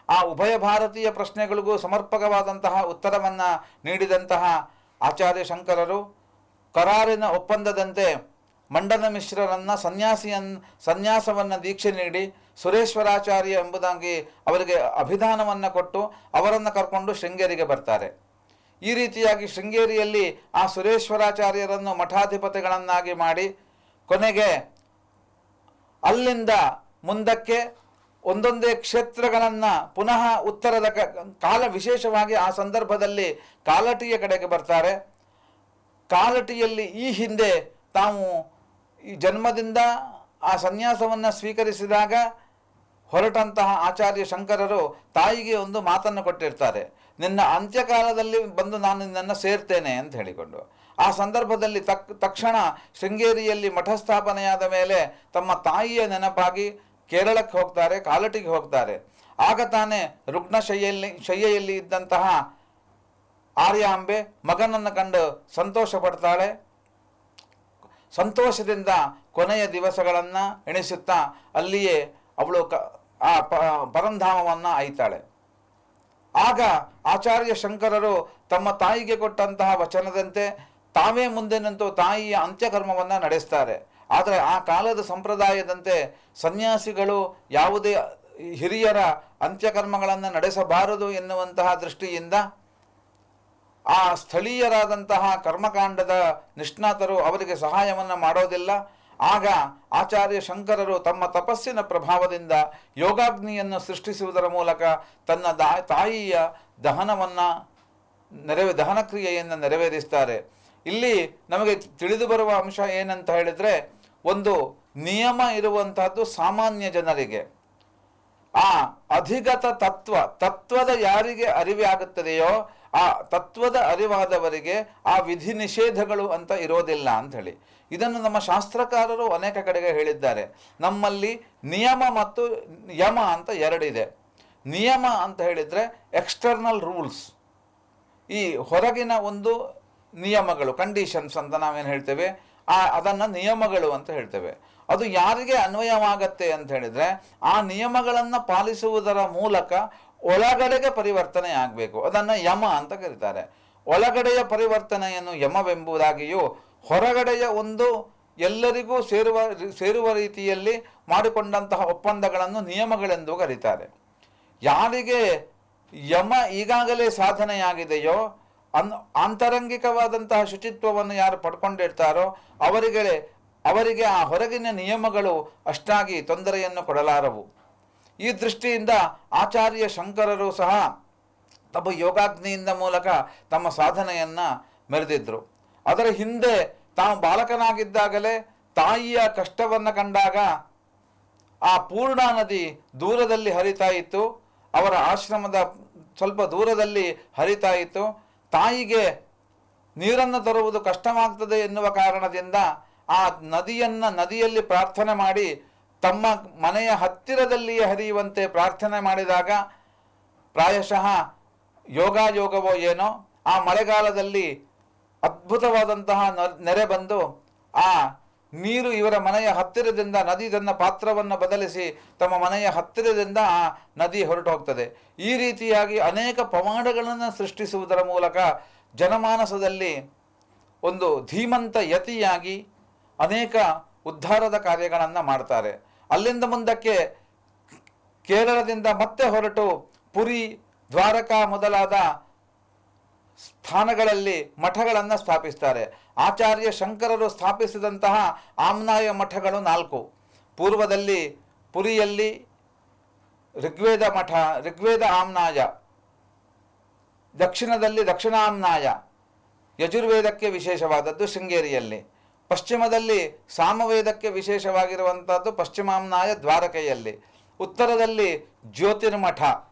ಆ ಉಭಯ ಭಾರತೀಯ ಪ್ರಶ್ನೆಗಳಿಗೂ ಸಮರ್ಪಕವಾದಂತಹ ಉತ್ತರವನ್ನು ನೀಡಿದಂತಹ ಆಚಾರ್ಯ ಶಂಕರರು ಕರಾರಿನ ಒಪ್ಪಂದದಂತೆ ಮಂಡನ ಮಿಶ್ರರನ್ನು ಸನ್ಯಾಸವನ್ನು ದೀಕ್ಷೆ ನೀಡಿ ಸುರೇಶ್ವರಾಚಾರ್ಯ ಎಂಬುದಾಗಿ ಅವರಿಗೆ ಅಭಿಧಾನವನ್ನು ಕೊಟ್ಟು ಅವರನ್ನು ಕರ್ಕೊಂಡು ಶೃಂಗೇರಿಗೆ ಬರ್ತಾರೆ. ಈ ರೀತಿಯಾಗಿ ಶೃಂಗೇರಿಯಲ್ಲಿ ಆ ಸುರೇಶ್ವರಾಚಾರ್ಯರನ್ನು ಮಠಾಧಿಪತಿಗಳನ್ನಾಗಿ ಮಾಡಿ ಕೊನೆಗೆ ಅಲ್ಲಿಂದ ಮುಂದಕ್ಕೆ ಒಂದೊಂದೇ ಕ್ಷೇತ್ರಗಳನ್ನು ಪುನಃ ಉತ್ತರದ ಕಾಲ ವಿಶೇಷವಾಗಿ ಆ ಸಂದರ್ಭದಲ್ಲಿ ಕಾಲಟಿಯ ಕಡೆಗೆ ಬರ್ತಾರೆ. ಕಾಲಟಿಯಲ್ಲಿ ಈ ಹಿಂದೆ ತಾವು ಈ ಜನ್ಮದಿಂದ ಆ ಸನ್ಯಾಸವನ್ನು ಸ್ವೀಕರಿಸಿದಾಗ ಹೊರಟಂತಹ ಆಚಾರ್ಯ ಶಂಕರರು ತಾಯಿಗೆ ಒಂದು ಮಾತನ್ನು ಕೊಟ್ಟಿರ್ತಾರೆ, ನಿನ್ನ ಅಂತ್ಯಕಾಲದಲ್ಲಿ ಬಂದು ನಾನು ನಿನ್ನನ್ನು ಸೇರ್ತೇನೆ ಅಂತ ಹೇಳಿಕೊಂಡು. ಆ ಸಂದರ್ಭದಲ್ಲಿ ತಕ್ಷಣ ಶೃಂಗೇರಿಯಲ್ಲಿ ಮಠ ಸ್ಥಾಪನೆಯಾದ ಮೇಲೆ ತಮ್ಮ ತಾಯಿಯ ನೆನಪಾಗಿ ಕೇರಳಕ್ಕೆ ಹೋಗ್ತಾರೆ, ಕಾಲಟಿಗೆ ಹೋಗ್ತಾರೆ. ಆಗ ತಾನೇ ಶಯ್ಯೆಯಲ್ಲಿ ಇದ್ದಂತಹ ಆರ್ಯಾಂಬೆ ಮಗನನ್ನು ಕಂಡು ಸಂತೋಷ ಪಡ್ತಾಳೆ. ಸಂತೋಷದಿಂದ ಕೊನೆಯ ದಿವಸಗಳನ್ನು ಎಣಿಸುತ್ತಾ ಅಲ್ಲಿಯೇ ಅವಳು ಪರಂಧಾಮವನ್ನು ಆಯ್ತಾಳೆ. ಆಗ ಆಚಾರ್ಯ ಶಂಕರರು ತಮ್ಮ ತಾಯಿಗೆ ಕೊಟ್ಟಂತಹ ವಚನದಂತೆ ತಾವೇ ಮುಂದೆ ನಿಂತು ತಾಯಿಯ ಅಂತ್ಯಕರ್ಮವನ್ನು ನಡೆಸ್ತಾರೆ. ಆದರೆ ಆ ಕಾಲದ ಸಂಪ್ರದಾಯದಂತೆ ಸನ್ಯಾಸಿಗಳು ಯಾವುದೇ ಹಿರಿಯರ ಅಂತ್ಯಕರ್ಮಗಳನ್ನು ನಡೆಸಬಾರದು ಎನ್ನುವಂತಹ ದೃಷ್ಟಿಯಿಂದ ಆ ಸ್ಥಳೀಯರಾದಂತಹ ಕರ್ಮಕಾಂಡದ ನಿಷ್ಣಾತರು ಅವರಿಗೆ ಸಹಾಯವನ್ನು ಮಾಡೋದಿಲ್ಲ. ಆಗ ಆಚಾರ್ಯ ಶಂಕರರು ತಮ್ಮ ತಪಸ್ಸಿನ ಪ್ರಭಾವದಿಂದ ಯೋಗಾಗ್ನಿಯನ್ನು ಸೃಷ್ಟಿಸುವುದರ ಮೂಲಕ ತನ್ನ ತಾಯಿಯ ದಹನ ಕ್ರಿಯೆಯನ್ನು ನೆರವೇರಿಸ್ತಾರೆ. ಇಲ್ಲಿ ನಮಗೆ ತಿಳಿದು ಬರುವ ಅಂಶ ಏನಂತ ಹೇಳಿದರೆ, ಒಂದು ನಿಯಮ ಇರುವಂತಹದ್ದು ಸಾಮಾನ್ಯ ಜನರಿಗೆ. ಆ ಅಧಿಗತ ತತ್ವದ ಯಾರಿಗೆ ಅರಿವಾಗುತ್ತದೆಯೋ ಆ ತತ್ವದ ಅರಿವಾದವರಿಗೆ ಆ ವಿಧಿ ನಿಷೇಧಗಳು ಅಂತ ಇರೋದಿಲ್ಲ ಅಂಥೇಳಿ ಇದನ್ನು ನಮ್ಮ ಶಾಸ್ತ್ರಕಾರರು ಅನೇಕ ಕಡೆಗೆ ಹೇಳಿದ್ದಾರೆ. ನಮ್ಮಲ್ಲಿ ನಿಯಮ ಮತ್ತು ಯಮ ಅಂತ ಎರಡಿದೆ. ನಿಯಮ ಅಂತ ಹೇಳಿದರೆ ಎಕ್ಸ್ಟರ್ನಲ್ ರೂಲ್ಸ್, ಈ ಹೊರಗಿನ ಒಂದು ನಿಯಮಗಳು, ಕಂಡೀಷನ್ಸ್ ಅಂತ ನಾವೇನು ಹೇಳ್ತೇವೆ, ಅದನ್ನು ನಿಯಮಗಳು ಅಂತ ಹೇಳ್ತೇವೆ. ಅದು ಯಾರಿಗೆ ಅನ್ವಯವಾಗತ್ತೆ ಅಂತ ಹೇಳಿದರೆ ಆ ನಿಯಮಗಳನ್ನು ಪಾಲಿಸುವುದರ ಮೂಲಕ ಒಳಗಡೆಗೆ ಪರಿವರ್ತನೆ ಆಗಬೇಕು. ಅದನ್ನು ಯಮ ಅಂತ ಕರೀತಾರೆ. ಒಳಗಡೆಯ ಪರಿವರ್ತನೆಯನ್ನು ಯಮವೆಂಬುದಾಗಿಯೂ ಹೊರಗಡೆಯ ಒಂದು ಎಲ್ಲರಿಗೂ ಸೇರುವ ರೀತಿಯಲ್ಲಿ ಮಾಡಿಕೊಂಡಂತಹ ಒಪ್ಪಂದಗಳನ್ನು ನಿಯಮಗಳೆಂದು ಕರೀತಾರೆ. ಯಾರಿಗೆ ಯಮ ಈಗಾಗಲೇ ಸಾಧನೆಯಾಗಿದೆಯೋ ಆಂತರಂಗಿಕವಾದಂತಹ ಶುಚಿತ್ವವನ್ನು ಯಾರು ಪಡ್ಕೊಂಡಿರ್ತಾರೋ ಅವರಿಗೆ ಆ ಹೊರಗಿನ ನಿಯಮಗಳು ಅಷ್ಟಾಗಿ ತೊಂದರೆಯನ್ನು ಕೊಡಲಾರವು. ಈ ದೃಷ್ಟಿಯಿಂದ ಆಚಾರ್ಯ ಶಂಕರರು ಸಹ ತಮ್ಮ ಯೋಗಾಗ್ನಿಯಿಂದ ಮೂಲಕ ತಮ್ಮ ಸಾಧನೆಯನ್ನು ಮೆರೆದಿದ್ದರು. ಅದರ ಹಿಂದೆ ತಾವು ಬಾಲಕನಾಗಿದ್ದಾಗಲೇ ತಾಯಿಯ ಕಷ್ಟವನ್ನು ಕಂಡಾಗ ಆ ಪೂರ್ಣಾ ನದಿ ದೂರದಲ್ಲಿ ಹರಿತಾ ಇತ್ತು, ಅವರ ಆಶ್ರಮದ ಸ್ವಲ್ಪ ದೂರದಲ್ಲಿ ಹರಿತಾ ಇತ್ತು. ತಾಯಿಗೆ ನೀರನ್ನು ತರುವುದು ಕಷ್ಟವಾಗ್ತದೆ ಎನ್ನುವ ಕಾರಣದಿಂದ ಆ ನದಿಯಲ್ಲಿ ಪ್ರಾರ್ಥನೆ ಮಾಡಿ ತಮ್ಮ ಮನೆಯ ಹತ್ತಿರದಲ್ಲಿಯೇ ಹರಿಯುವಂತೆ ಪ್ರಾರ್ಥನೆ ಮಾಡಿದಾಗ ಪ್ರಾಯಶಃ ಯೋಗವೋ ಏನೋ ಆ ಮಳೆಗಾಲದಲ್ಲಿ ಅದ್ಭುತವಾದಂತಹ ನೆರೆ ಬಂದು ಆ ನೀರು ಇವರ ಮನೆಯ ಹತ್ತಿರದಿಂದ ನದಿ ತನ್ನ ಪಾತ್ರವನ್ನು ಬದಲಿಸಿ ತಮ್ಮ ಮನೆಯ ಹತ್ತಿರದಿಂದ ಆ ನದಿ ಹೊರಟು ಹೋಗ್ತದೆ. ಈ ರೀತಿಯಾಗಿ ಅನೇಕ ಪವಾಡಗಳನ್ನು ಸೃಷ್ಟಿಸುವುದರ ಮೂಲಕ ಜನಮಾನಸದಲ್ಲಿ ಒಂದು ಧೀಮಂತ ಯತಿಯಾಗಿ ಅನೇಕ ಉದ್ಧಾರದ ಕಾರ್ಯಗಳನ್ನು ಮಾಡ್ತಾರೆ. ಅಲ್ಲಿಂದ ಮುಂದಕ್ಕೆ ಕೇರಳದಿಂದ ಮತ್ತೆ ಹೊರಟು ಪುರಿ, ದ್ವಾರಕಾ ಮೊದಲಾದ ಸ್ಥಾನಗಳಲ್ಲಿ ಮಠಗಳನ್ನು ಸ್ಥಾಪಿಸ್ತಾರೆ. ಆಚಾರ್ಯ ಶಂಕರರು ಸ್ಥಾಪಿಸಿದಂತಹ ಆಮ್ನಾಯ ಮಠಗಳು 4. ಪೂರ್ವದಲ್ಲಿ ಪುರಿಯಲ್ಲಿ ಋಗ್ವೇದ ಮಠ, ಋಗ್ವೇದ ಆಮ್ನಾಯ, ದಕ್ಷಿಣದಲ್ಲಿ ದಕ್ಷಿಣಾಮ್ನಾಯ, ಯಜುರ್ವೇದಕ್ಕೆ ವಿಶೇಷವಾದದ್ದು ಶೃಂಗೇರಿಯಲ್ಲಿ, ಪಶ್ಚಿಮದಲ್ಲಿ ಸಾಮವೇದಕ್ಕೆ ವಿಶೇಷವಾಗಿರುವಂಥದ್ದು ಪಶ್ಚಿಮಾಮ್ನಾಯ ದ್ವಾರಕೆಯಲ್ಲಿ, ಉತ್ತರದಲ್ಲಿ ಜ್ಯೋತಿರ್ಮಠ,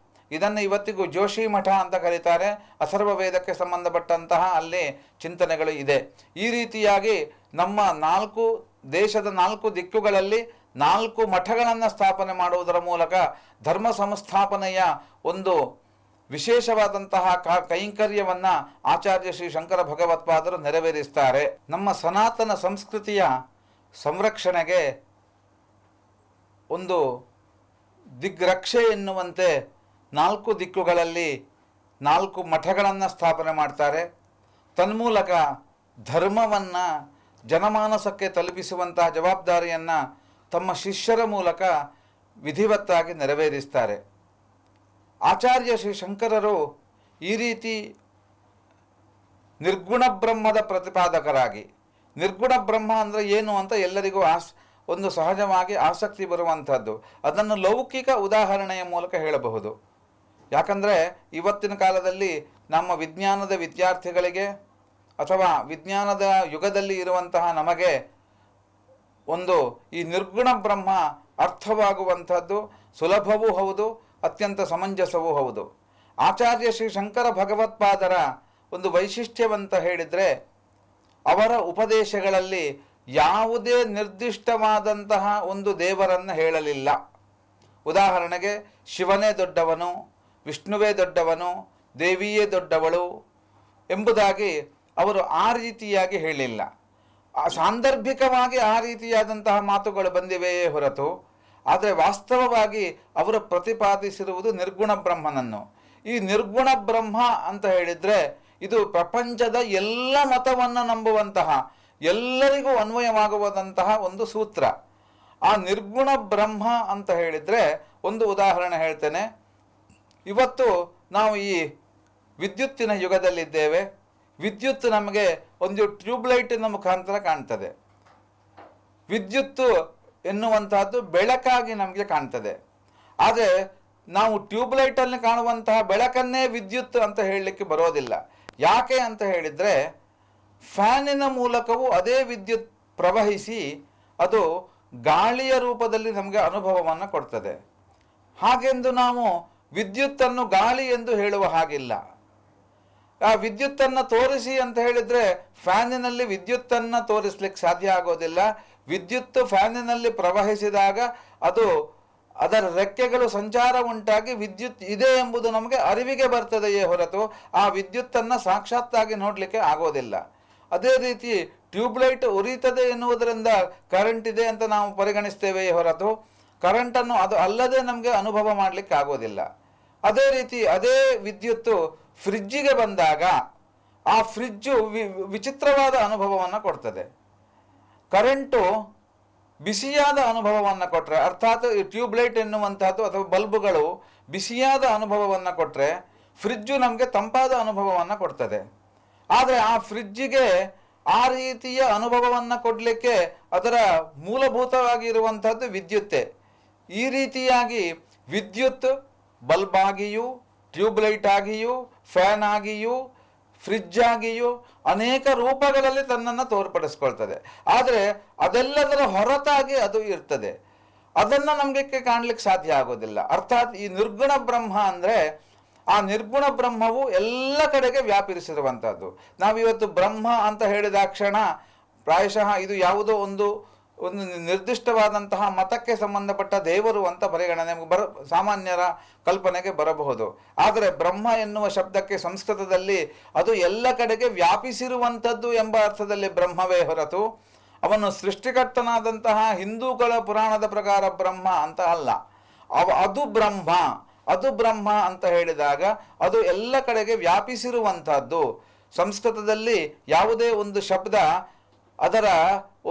ಇದನ್ನು ಇವತ್ತಿಗೂ ಜೋಶಿ ಮಠ ಅಂತ ಕರೀತಾರೆ. ಅಥರ್ವ ವೇದಕ್ಕೆ ಸಂಬಂಧಪಟ್ಟಂತಹ ಅಲ್ಲಿ ಚಿಂತನೆಗಳು ಇದೆ. ಈ ರೀತಿಯಾಗಿ ನಮ್ಮ ದೇಶದ 4 ದಿಕ್ಕುಗಳಲ್ಲಿ 4 ಮಠಗಳನ್ನು ಸ್ಥಾಪನೆ ಮಾಡುವುದರ ಮೂಲಕ ಧರ್ಮ ಸಂಸ್ಥಾಪನೆಯ ಒಂದು ವಿಶೇಷವಾದಂತಹ ಕೈಂಕರ್ಯವನ್ನು ಆಚಾರ್ಯ ಶ್ರೀ ಶಂಕರ ಭಗವತ್ಪಾದರು ನೆರವೇರಿಸ್ತಾರೆ. ನಮ್ಮ ಸನಾತನ ಸಂಸ್ಕೃತಿಯ ಸಂರಕ್ಷಣೆಗೆ ಒಂದು ದಿಗ್ರಕ್ಷೆ ಎನ್ನುವಂತೆ 4 ದಿಕ್ಕುಗಳಲ್ಲಿ 4 ಮಠಗಳನ್ನು ಸ್ಥಾಪನೆ ಮಾಡ್ತಾರೆ. ತನ್ಮೂಲಕ ಧರ್ಮವನ್ನು ಜನಮಾನಸಕ್ಕೆ ತಲುಪಿಸುವಂತಹ ಜವಾಬ್ದಾರಿಯನ್ನು ತಮ್ಮ ಶಿಷ್ಯರ ಮೂಲಕ ವಿಧಿವತ್ತಾಗಿ ನೆರವೇರಿಸ್ತಾರೆ. ಆಚಾರ್ಯ ಶ್ರೀ ಶಂಕರರು ಈ ರೀತಿ ನಿರ್ಗುಣ ಬ್ರಹ್ಮದ ಪ್ರತಿಪಾದಕರಾಗಿ. ನಿರ್ಗುಣ ಬ್ರಹ್ಮ ಅಂದರೆ ಏನು ಅಂತ ಎಲ್ಲರಿಗೂ ಒಂದು ಸಹಜವಾಗಿ ಆಸಕ್ತಿ ಬರುವಂಥದ್ದು. ಅದನ್ನು ಲೌಕಿಕ ಉದಾಹರಣೆಯ ಮೂಲಕ ಹೇಳಬಹುದು. ಯಾಕಂದರೆ ಇವತ್ತಿನ ಕಾಲದಲ್ಲಿ ನಮ್ಮ ವಿಜ್ಞಾನದ ವಿದ್ಯಾರ್ಥಿಗಳಿಗೆ ಅಥವಾ ವಿಜ್ಞಾನದ ಯುಗದಲ್ಲಿ ಇರುವಂತಹ ನಮಗೆ ಈ ನಿರ್ಗುಣ ಬ್ರಹ್ಮ ಅರ್ಥವಾಗುವಂಥದ್ದು ಸುಲಭವೂ ಹೌದು, ಅತ್ಯಂತ ಸಮಂಜಸವೂ ಹೌದು. ಆಚಾರ್ಯ ಶ್ರೀ ಶಂಕರ ಭಗವತ್ಪಾದರ ಒಂದು ವೈಶಿಷ್ಟ್ಯವಂತ ಹೇಳಿದರೆ, ಅವರ ಉಪದೇಶಗಳಲ್ಲಿ ಯಾವುದೇ ನಿರ್ದಿಷ್ಟವಾದಂತಹ ಒಂದು ದೇವರನ್ನು ಹೇಳಲಿಲ್ಲ. ಉದಾಹರಣೆಗೆ ಶಿವನೇ ದೊಡ್ಡವನು, ವಿಷ್ಣುವೇ ದೊಡ್ಡವನು, ದೇವಿಯೇ ದೊಡ್ಡವಳು ಎಂಬುದಾಗಿ ಅವರು ಆ ರೀತಿಯಾಗಿ ಹೇಳಿಲ್ಲ. ಸಾಂದರ್ಭಿಕವಾಗಿ ಆ ರೀತಿಯಾದಂತಹ ಮಾತುಗಳು ಬಂದಿವೆಯೇ ಹೊರತು, ಆದರೆ ವಾಸ್ತವವಾಗಿ ಅವರು ಪ್ರತಿಪಾದಿಸಿರುವುದು ನಿರ್ಗುಣ ಬ್ರಹ್ಮನನ್ನು. ಈ ನಿರ್ಗುಣ ಬ್ರಹ್ಮ ಅಂತ ಹೇಳಿದರೆ ಇದು ಪ್ರಪಂಚದ ಎಲ್ಲ ಮತವನ್ನು ನಂಬುವಂತಹ ಎಲ್ಲರಿಗೂ ಅನ್ವಯವಾಗುವಂತಹ ಒಂದು ಸೂತ್ರ. ಆ ನಿರ್ಗುಣ ಬ್ರಹ್ಮ ಅಂತ ಹೇಳಿದರೆ ಒಂದು ಉದಾಹರಣೆ ಹೇಳ್ತೇನೆ. ಇವತ್ತು ನಾವು ಈ ವಿದ್ಯುತ್ತಿನ ಯುಗದಲ್ಲಿದ್ದೇವೆ. ವಿದ್ಯುತ್ ನಮಗೆ ಒಂದು ಟ್ಯೂಬ್ಲೈಟಿನ ಮುಖಾಂತರ ಕಾಣ್ತದೆ. ವಿದ್ಯುತ್ತು ಎನ್ನುವಂತಹದ್ದು ಬೆಳಕಾಗಿ ನಮಗೆ ಕಾಣ್ತದೆ. ಆದರೆ ನಾವು ಟ್ಯೂಬ್ಲೈಟಲ್ಲಿ ಕಾಣುವಂತಹ ಬೆಳಕನ್ನೇ ವಿದ್ಯುತ್ ಅಂತ ಹೇಳಲಿಕ್ಕೆ ಬರೋದಿಲ್ಲ. ಯಾಕೆ ಅಂತ ಹೇಳಿದರೆ, ಫ್ಯಾನಿನ ಮೂಲಕವೂ ಅದೇ ವಿದ್ಯುತ್ ಪ್ರವಹಿಸಿ ಅದು ಗಾಳಿಯ ರೂಪದಲ್ಲಿ ನಮಗೆ ಅನುಭವವನ್ನು ಕೊಡ್ತದೆ. ಹಾಗೆಂದು ನಾವು ವಿದ್ಯುತ್ತನ್ನು ಗಾಳಿ ಎಂದು ಹೇಳುವ ಹಾಗಿಲ್ಲ. ಆ ವಿದ್ಯುತ್ತನ್ನು ತೋರಿಸಿ ಅಂತ ಹೇಳಿದರೆ ಫ್ಯಾನಿನಲ್ಲಿ ವಿದ್ಯುತ್ತನ್ನು ತೋರಿಸ್ಲಿಕ್ಕೆ ಸಾಧ್ಯ ಆಗೋದಿಲ್ಲ. ವಿದ್ಯುತ್ತು ಫ್ಯಾನಿನಲ್ಲಿ ಪ್ರವಹಿಸಿದಾಗ ಅದರ ರೆಕ್ಕೆಗಳು ಸಂಚಾರ ಉಂಟಾಗಿ ವಿದ್ಯುತ್ ಇದೆ ಎಂಬುದು ನಮಗೆ ಅರಿವಿಗೆ ಬರ್ತದೆಯೇ ಹೊರತು ಆ ವಿದ್ಯುತ್ತನ್ನು ಸಾಕ್ಷಾತ್ತಾಗಿ ನೋಡಲಿಕ್ಕೆ ಆಗೋದಿಲ್ಲ. ಅದೇ ರೀತಿ ಟ್ಯೂಬ್ಲೈಟ್ ಉರಿತದೆ ಎನ್ನುವುದರಿಂದ ಕರೆಂಟ್ ಇದೆ ಅಂತ ನಾವು ಪರಿಗಣಿಸ್ತೇವೆಯೇ ಹೊರತು ಕರೆಂಟನ್ನು ಅದು ಅಲ್ಲದೆ ನಮಗೆ ಅನುಭವ ಮಾಡಲಿಕ್ಕೆ ಆಗೋದಿಲ್ಲ. ಅದೇ ರೀತಿ ಅದೇ ವಿದ್ಯುತ್ತು ಫ್ರಿಜ್ಜಿಗೆ ಬಂದಾಗ ಆ ಫ್ರಿಜ್ಜು ವಿಚಿತ್ರವಾದ ಅನುಭವವನ್ನು ಕೊಡ್ತದೆ. ಕರೆಂಟು ಬಿಸಿಯಾದ ಅನುಭವವನ್ನು ಕೊಟ್ಟರೆ, ಅರ್ಥಾತ್ ಈ ಟ್ಯೂಬ್ಲೈಟ್ ಎನ್ನುವಂಥದ್ದು ಅಥವಾ ಬಲ್ಬುಗಳು ಬಿಸಿಯಾದ ಅನುಭವವನ್ನು ಕೊಟ್ಟರೆ ಫ್ರಿಜ್ಜು ನಮಗೆ ತಂಪಾದ ಅನುಭವವನ್ನು ಕೊಡ್ತದೆ. ಆದರೆ ಆ ಫ್ರಿಜ್ಜಿಗೆ ಆ ರೀತಿಯ ಅನುಭವವನ್ನು ಕೊಡಲಿಕ್ಕೆ ಅದರ ಮೂಲಭೂತವಾಗಿರುವಂಥದ್ದು ವಿದ್ಯುತ್ತೇ. ಈ ರೀತಿಯಾಗಿ ವಿದ್ಯುತ್ ಬಲ್ಬ್ ಆಗಿಯೂ, ಟ್ಯೂಬ್ಲೈಟ್ ಆಗಿಯೂ, ಫ್ಯಾನ್ ಆಗಿಯೂ, ಫ್ರಿಜ್ ಆಗಿಯೂ ಅನೇಕ ರೂಪಗಳಲ್ಲಿ ತನ್ನನ್ನು ತೋರ್ಪಡಿಸ್ಕೊಳ್ತದೆ. ಆದರೆ ಅದೆಲ್ಲದರ ಹೊರತಾಗಿ ಅದು ಇರ್ತದೆ. ಅದನ್ನು ನಮಗೆ ಕಾಣಲಿಕ್ಕೆ ಸಾಧ್ಯ ಆಗೋದಿಲ್ಲ. ಅರ್ಥಾತ್ ಈ ನಿರ್ಗುಣ ಬ್ರಹ್ಮ ಅಂದರೆ ಆ ನಿರ್ಗುಣ ಬ್ರಹ್ಮವು ಎಲ್ಲ ಕಡೆಗೆ ವ್ಯಾಪಿಸಿರುವಂಥದ್ದು. ನಾವಿವತ್ತು ಬ್ರಹ್ಮ ಅಂತ ಹೇಳಿದಾಕ್ಷಣ ಪ್ರಾಯಶಃ ಇದು ಯಾವುದೋ ಒಂದು ನಿರ್ದಿಷ್ಟವಾದಂತಹ ಮತಕ್ಕೆ ಸಂಬಂಧಪಟ್ಟ ದೇವರು ಅಂತ ಪರಿಗಣನೆ ಸಾಮಾನ್ಯರ ಕಲ್ಪನೆಗೆ ಬರಬಹುದು. ಆದರೆ ಬ್ರಹ್ಮ ಎನ್ನುವ ಶಬ್ದಕ್ಕೆ ಸಂಸ್ಕೃತದಲ್ಲಿ ಅದು ಎಲ್ಲ ಕಡೆಗೆ ವ್ಯಾಪಿಸಿರುವಂಥದ್ದು ಎಂಬ ಅರ್ಥದಲ್ಲಿ ಬ್ರಹ್ಮವೇ ಹೊರತು ಅವನು ಸೃಷ್ಟಿಕರ್ತನಾದಂತಹ ಹಿಂದೂಗಳ ಪುರಾಣದ ಪ್ರಕಾರ ಬ್ರಹ್ಮ ಅಂತ ಅಲ್ಲ. ಅದು ಬ್ರಹ್ಮ ಅಂತ ಹೇಳಿದಾಗ ಅದು ಎಲ್ಲ ಕಡೆಗೆ ವ್ಯಾಪಿಸಿರುವಂಥದ್ದು. ಸಂಸ್ಕೃತದಲ್ಲಿ ಯಾವುದೇ ಒಂದು ಶಬ್ದ ಅದರ